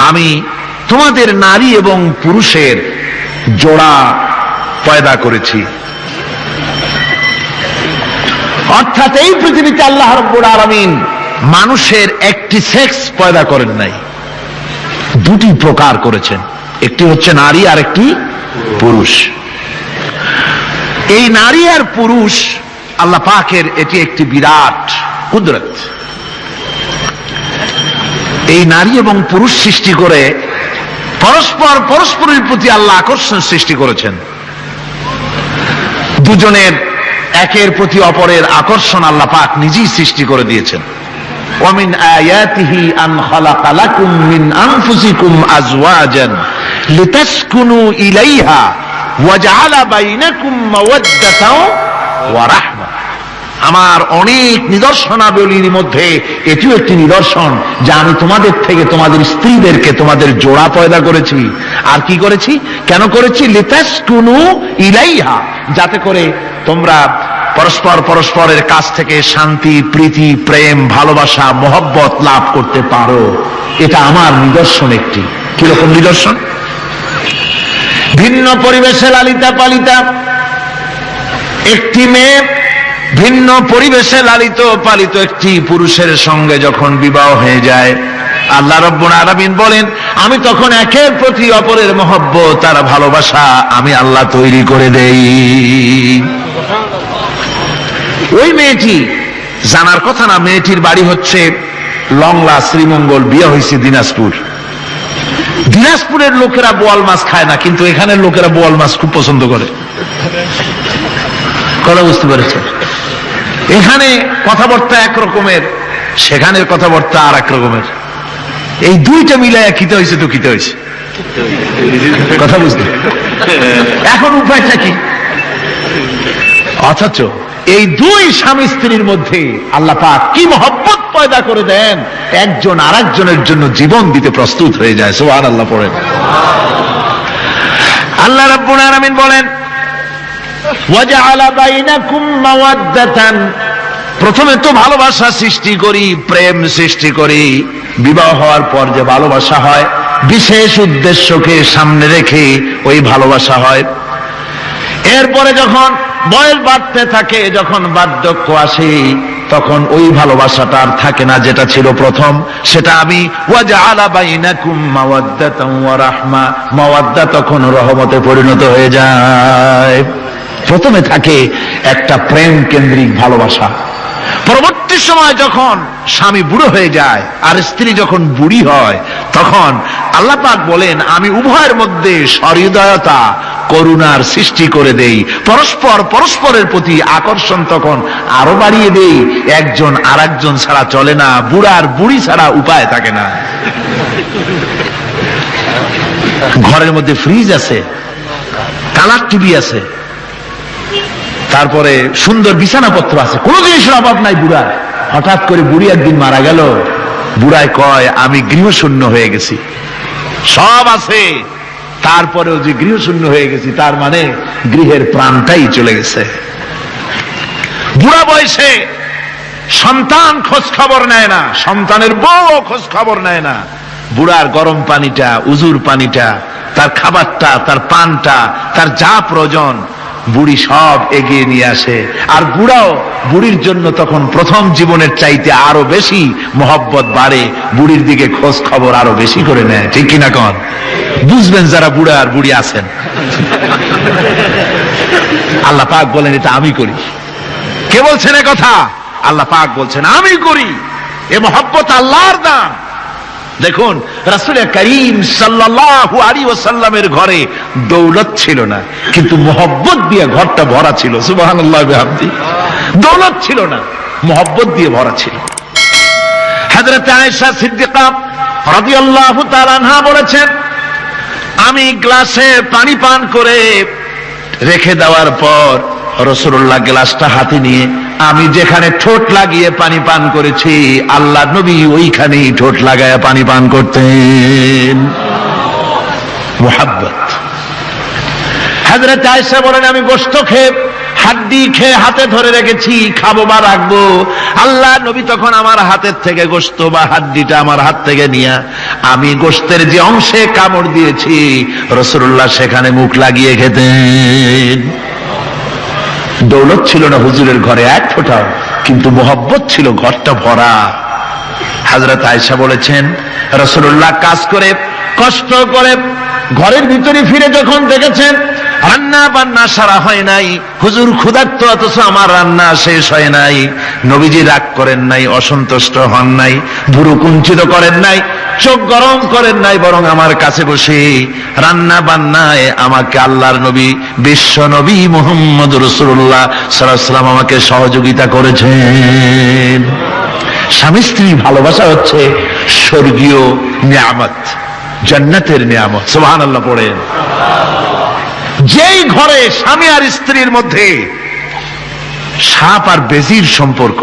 S2: আমি তোমাদের নারী এবং পুরুষের জোড়া পয়দা করেছি। অর্থাৎ এই পৃথিবীতে আল্লাহ রাব্বুল আলামিন মানুষের একটি সেক্স পয়দা করেন নাই, দুটি প্রকার করেছেন, একটি হচ্ছে নারী আর একটি পুরুষ। এই নারী আর পুরুষ আল্লাহ পাকের এটি একটি বিরাট কুদরত। এই নারী এবং পুরুষ সৃষ্টি করে পরস্পর পরস্পরের প্রতি আল্লাহ আকর্ষণ সৃষ্টি করেছেন। দুজনের একের প্রতি অপরের আকর্ষণ আল্লাহ পাক নিজেই সৃষ্টি করে দিয়েছেন। ওয়ামিন আয়াতিহি আন খালাকা লাকুম মিন আনফুসিকুম আজওয়াজান লিতাসকুনু ইলাইহা ওয়া জাআলা বাইনাকুম মাওয়াদ্দাতাও ওয়া রাহমা। আমার অনেক নিদর্শনাবলীর মধ্যে এটিও একটি নিদর্শন যে আমি তোমাদের থেকে তোমাদের স্ত্রীদেরকে তোমাদের জোড়া পয়দা করেছি। আর কি করেছি, কেন করেছি? লিতাসকুনু ইলাইহা, যাতে করে তোমরা পরস্পর পরস্পরের কাছ থেকে শান্তি, প্রীতি, প্রেম, ভালোবাসা, মহব্বত লাভ করতে পারো। এটা আমার নিদর্শন একটি। কিরকম নিদর্শন? ভিন্ন পরিবেশে লালিতা পালিতা একটি মেয়ে ভিন্ন পরিবেশে লালিত পালিত একটি পুরুষের সঙ্গে যখন বিবাহ হয়ে যায়, আল্লাহ রাব্বুল আলামিন বলেন আমি তখন একের প্রতি অপরের মহব্বত আর ভালোবাসা আমি আল্লাহ তৈরি করে দেই। ওই মেয়েটি জানার কথা না, মেয়েটির বাড়ি হচ্ছে লংলা, শ্রীমঙ্গল, বিয়ে হয়েছে দিনাজপুর। দিনাজপুরের লোকেরা বোয়াল মাছ খায় না, কিন্তু এখানের লোকেরা বোয়াল মাছ খুব পছন্দ করে। কথা বুঝতে পেরেছে? এখানে কথাবার্তা এক রকমের, সেখানের কথাবার্তা আর এক রকমের। এই দুইটা মিলাইয়া খিতে হয়েছে তো খিতে হয়েছে। কথা বুঝতে এখন উপায়টা কি? অথচ এই দুই স্বামী স্ত্রীর মধ্যে আল্লাহ পাক কি মহব্বত পয়দা করে দেন, একজন আর একজনের জন্য জীবন দিতে প্রস্তুত হয়ে যায়। সুবহানাল্লাহ পড়েন। আল্লাহ রাব্বুল আলামিন বলেন ওয়াজআলা বাইনাকুম মাওয়াদ্দাতান, প্রথমে তো ভালোবাসা সৃষ্টি করি, প্রেম সৃষ্টি করি। বিবাহ হওয়ার পর যে ভালোবাসা হয়, বিশেষ উদ্দেশ্যকে সামনে রেখে ওই ভালোবাসা হয়। এরপরে যখন বয়স বাড়তে থাকে, যখন বার্ধক্য আসে, তখন ওই ভালোবাসাটা আর থাকে না যেটা ছিল প্রথম। সেটা আমি ওয়াজআলা বাইনাকুম মাওয়াদ্দাতান ওয়া রাহমা, মাওয়াদ্দা তখন রহমতে পরিণত হয়ে যায়। প্রথমে থাকে একটা প্রেম কেন্দ্রিক ভালোবাসা। পরবর্তী সময় যখন স্বামী বুড়ো হয়ে যায় আর স্ত্রী যখন বুড়ি হয়, তখন আল্লাহ পাক বলেন আমি উভয়ের মধ্যে সহৃদয়তা, করুণার সৃষ্টি করে দেই। পরস্পর পরস্পরের প্রতি আকর্ষণ তখন আরো বাড়িয়ে দেই। একজন আর একজন ছাড়া চলে না, বুড়ার বুড়ি ছাড়া উপায় থাকে না। ঘরের মধ্যে ফ্রিজ আছে, কালার টিভি আছে, তারপরে সুন্দর বিছানাপত্র আছে, কোনো জিনিসের অভাব নাই বুড়ার। হঠাৎ করে বুড়ি একদিন মারা গেল, বুড়ায় কয় আমি গৃহশূন্য হয়ে গেছি। সব আছে, তারপরেও যে গৃহশূন্য হয়ে গেছি, তার মানে গৃহের প্রাণটাই চলে গেছে। বুড়া বয়সে সন্তান খোঁজ খবর নেয় না, সন্তানের বউ খোঁজ খবর নেয় না। বুড়ার গরম পানিটা, উজুর পানিটা, তার খাবারটা, তার পানটা, তার যা প্রয়োজন বুড়ি সব এগিয়ে নিয়ে আসে। আর বুড়াও বুড়ির জন্য তখন প্রথম জীবনের চাইতে আরো বেশি মহব্বত বাড়ে, বুড়ির দিকে খোঁজ খবর আরো বেশি করে নেয়। ঠিক কিনা কন? বুঝবেন যারা বুড়া আর বুড়ি আছেন। আল্লাহ পাক বলেন এটা আমি করি। কে বলছেন এ কথা? আল্লাহ পাক বলছেন আমি করি। এ মহব্বত আল্লাহর দান। দেখুন রাসূল করিম সাল্লাল্লাহু আলাইহি ওয়াসাল্লামের ঘরে দৌলত ছিল না, কিন্তু মহব্বত দিয়ে ঘরটা ভরা ছিল। সুবহানাল্লাহ বিহামদি। দৌলত ছিল না, মহব্বত দিয়ে ভরা ছিল। হযরত আয়েশা সিদ্দিকা রাদিয়াল্লাহু তাআলা আনহা বলেছেন আমি গ্লাসে পানি পান করে রেখে দেওয়ার পর রাসূলুল্লাহ গ্লাসটা হাতে নিয়ে আমি যেখানে ঠোঁট লাগিয়ে পানি পান করেছি, আল্লাহ নবী ওইখানেই ঠোঁট লাগায় পানি পান করতেন। মুহাব্বত। হযরত আয়েশা বলেন আমি গোশত খেয়ে, হাড্ডি খেয়ে হাতে ধরে রেখেছি, খাবো বা রাখবো। আল্লাহ নবী তখন আমার হাতের থেকে গোশত বা হাড্ডিটা আমার হাত থেকে নিয়ে আমি গোশতের যে অংশে কামড় দিয়েছি, রাসূলুল্লাহ সেখানে মুখ লাগিয়ে খেতেন। দৌলত ছিল না হুজুরের ঘরে এক ফোঁটাও, কিন্তু মহব্বত ছিল ঘরটা ভরা। হযরত আয়েশা বলেছেন রাসূলুল্লাহ কাজ করে কষ্ট করে ঘরের ভিতরে ফিরে যখন দেখেছেন রান্না বান্না সারা হয় নাই, হুজুর ক্ষুধার্ত অথচ আমার রান্না শেষ হয় নাই। নবীজি রাগ করেন নাই, অসন্তুষ্ট হন নাই, ভুরু কুঞ্চিত করেন নাই, চোখ গরম করেন নাই, বরং আমার কাছে বসে রান্না বান্নায় আমাকে আল্লাহর নবী, বিশ্ব নবী মুহাম্মদ রাসূলুল্লাহ সাল্লাল্লাহু আলাইহি ওয়াসাল্লাম আমাকে সহযোগিতা করেছেন। স্বামী স্ত্রী ভালোবাসা হচ্ছে স্বর্গীয় নিয়ামত, জান্নাতের নিয়ামত। সুবহানাল্লাহ পড়েন। যেই ঘরে স্বামী আর স্ত্রীর মধ্যে সাপ আর বেজির সম্পর্ক,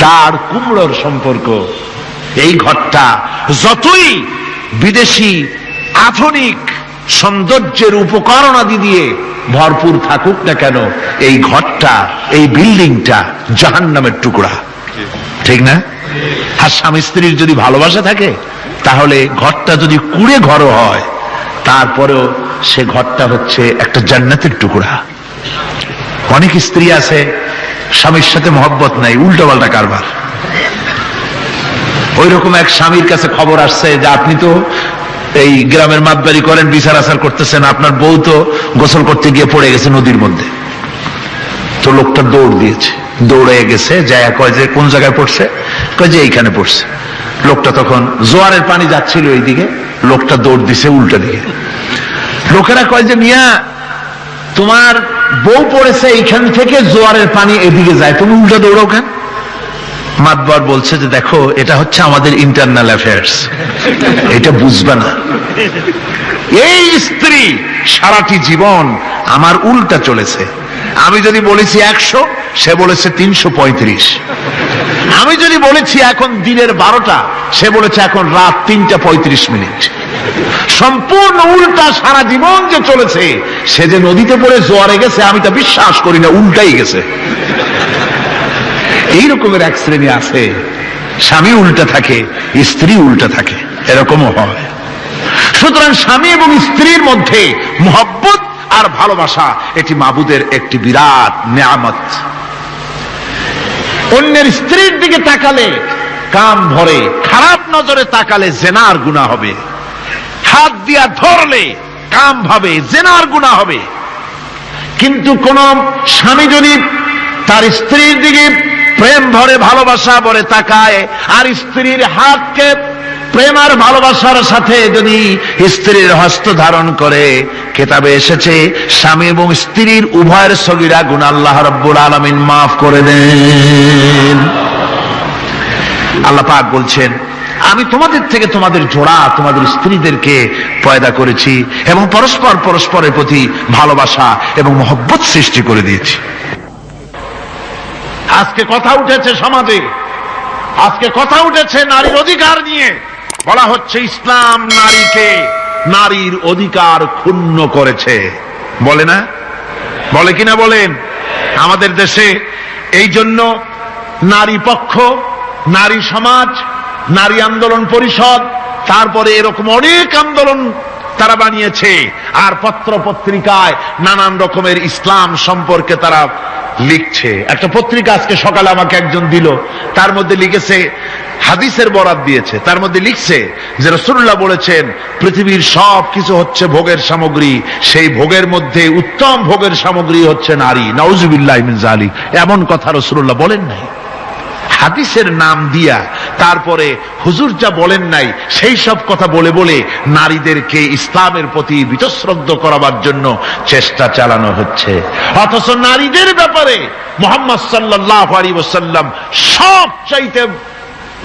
S2: দাঁড় কুমড়োর সম্পর্ক, এই ঘরটা যতই বিদেশি আধুনিক সৌন্দর্যের উপকরণাদি দিয়ে ভরপুর থাকুক না কেন, এই ঘরটা, এই বিল্ডিংটা জাহান্নামের টুকরা, ঠিক না? আর স্বামী স্ত্রীর যদি ভালোবাসা থাকে, তাহলে ঘরটা যদি কুড়ে ঘর হয়, তারপরেও সে ঘরটা হচ্ছে একটা জান্নাতের টুকরা। অনেক স্ত্রী আছে স্বামীর সাথে মহব্বত নাই, উল্টো পাল্টা কারবার। ওই রকম এক স্বামীর কাছে খবর আসছে যে আপনি তো এই গ্রামের মাতবাড়ি করেন, বিচার আচার করতেছেন, আপনার বউ তো গোসল করতে গিয়ে পড়ে গেছে নদীর মধ্যে। তো লোকটা দৌড় দিয়েছে, দৌড়ে গেছে, যায় কয় যে কোন জায়গায় পড়ছে, কয় যে এইখানে পড়ছে। লোকটা তখন জোয়ারের পানি যাচ্ছিল এইদিকে, লোকটা দৌড় দিছে উল্টা দিকে। লোকেরা কয় যে মিয়া, তোমার বউ পড়েছে এইখান থেকে জোয়ারের পানি এদিকে যায়, তুমি উল্টা দৌড়াও কেন? মাতবার বলছে যে দেখো, এটা হচ্ছে আমাদের ইন্টারনাল অ্যাফেয়ার্স, এটা বুঝবা না। এই স্ত্রী সারাটি জীবন আমার উল্টা চলেছে। আমি যদি বলেছি 100, সে বলেছে 335। আমি যদি বলেছি এখন দিনের 12টা, সে বলেছে এখন রাত 3:35। সম্পূর্ণ উল্টা সারা জীবন যে চলেছে। সে যে নদীতে পড়ে জোয়ারে গেছে, আমি তা বিশ্বাস করি না, উল্টাই গেছে। এই রকমের এক শ্রেণী আছে, স্বামী উল্টা থাকে, স্ত্রী উল্টা থাকে, এরকমও হয়। সুতরাং স্বামী এবং স্ত্রীর মধ্যে মহব্বত আর ভালোবাসা, এটি মাবুদের একটি বিরাট নিয়ামত। অন্যের স্ত্রীর দিকে তাকালে কাম ভরে, খারাপ নজরে তাকালে জেনার গুনাহ হবে। হাত দিয়া ধরলে কাম ভাবে জেনার গুনাহ হবে। কিন্তু কোন স্বামী যদি তার স্ত্রীর দিকে প্রেম ভরে, ভালোবাসা ভরে তাকায়, আর স্ত্রীর হাতকে প্রেম আর ভালোবাসার সাথে যদি স্ত্রীর হস্ত ধারণ করে, কিতাবে এসেছে স্বামী এবং স্ত্রীর উভয়ের সগীরা গুনাহ আল্লাহ রাব্বুল আলামিন মাফ করে দেন। আল্লাহ পাক বলছেন, আমি তোমাদের থেকে তোমাদের জোড়া, তোমাদের স্ত্রীদেরকে পয়দা করেছি এবং পরস্পর পরস্পরের প্রতি ভালোবাসা এবং মহব্বত সৃষ্টি করে দিয়েছি। আজকে কথা উঠেছে সমাজে, আজকে কথা উঠেছে নারীর অধিকার নিয়ে। বলা হচ্ছে ইসলাম নারীকে, নারীর অধিকার ক্ষুণ্ণ করেছে, বলে না? বলে কিনা বলেন? আমাদের দেশে এই জন্য নারী পক্ষ, নারী সমাজ, নারী আন্দোলন পরিষদ, তারপরে এরকম অনেক আন্দোলন তারা বানিয়েছে। আর পত্র পত্রিকায় নানান রকমের ইসলাম সম্পর্কে তারা লিখছে। একটা পত্রিকা আজকে সকালে আমাকে একজন দিল, তার মধ্যে লিখেছে, হাদিসের বরাত দিয়েছে, তার মধ্যে লিখছে যে রাসূলুল্লাহ বলেছেন পৃথিবীর সব কিছু হচ্ছে ভোগের সামগ্রী, সেই ভোগের মধ্যে উত্তম ভোগের সামগ্রী হচ্ছে নারী। নাউযুবিল্লাহি মিন যালিক, এমন কথা রাসূলুল্লাহ বলেন নাই। হাদিসের নাম দিয়া তারপরে হুজুর যা বলেন নাই সেই সব কথা বলে বলে নারীদেরকে ইসলামের প্রতি বীতশ্রদ্ধ করাবার জন্য চেষ্টা চালানো হচ্ছে। অথচ নারীদের ব্যাপারে মুহাম্মদ সাল্লাল্লাহু আলাইহি ওয়াসাল্লাম সবচাইতে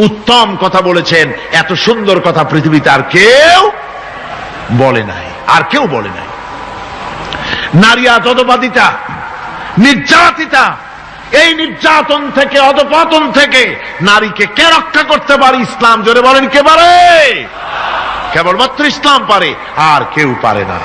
S2: উত্তম কথা বলেছেন। এত সুন্দর কথা পৃথিবীতে আর কেউ বলে নাই, আর কেউ বলে নাই। নারী আজ অধঃপাতিতা, নির্যাতিতা। এই নির্যাতন থেকে, অধঃপতন থেকে নারীকে কে রক্ষা করতে পারে? ইসলাম। জোরে বলেন, কে পারে? কেবলমাত্র ইসলাম পারে, আর কেউ পারে না।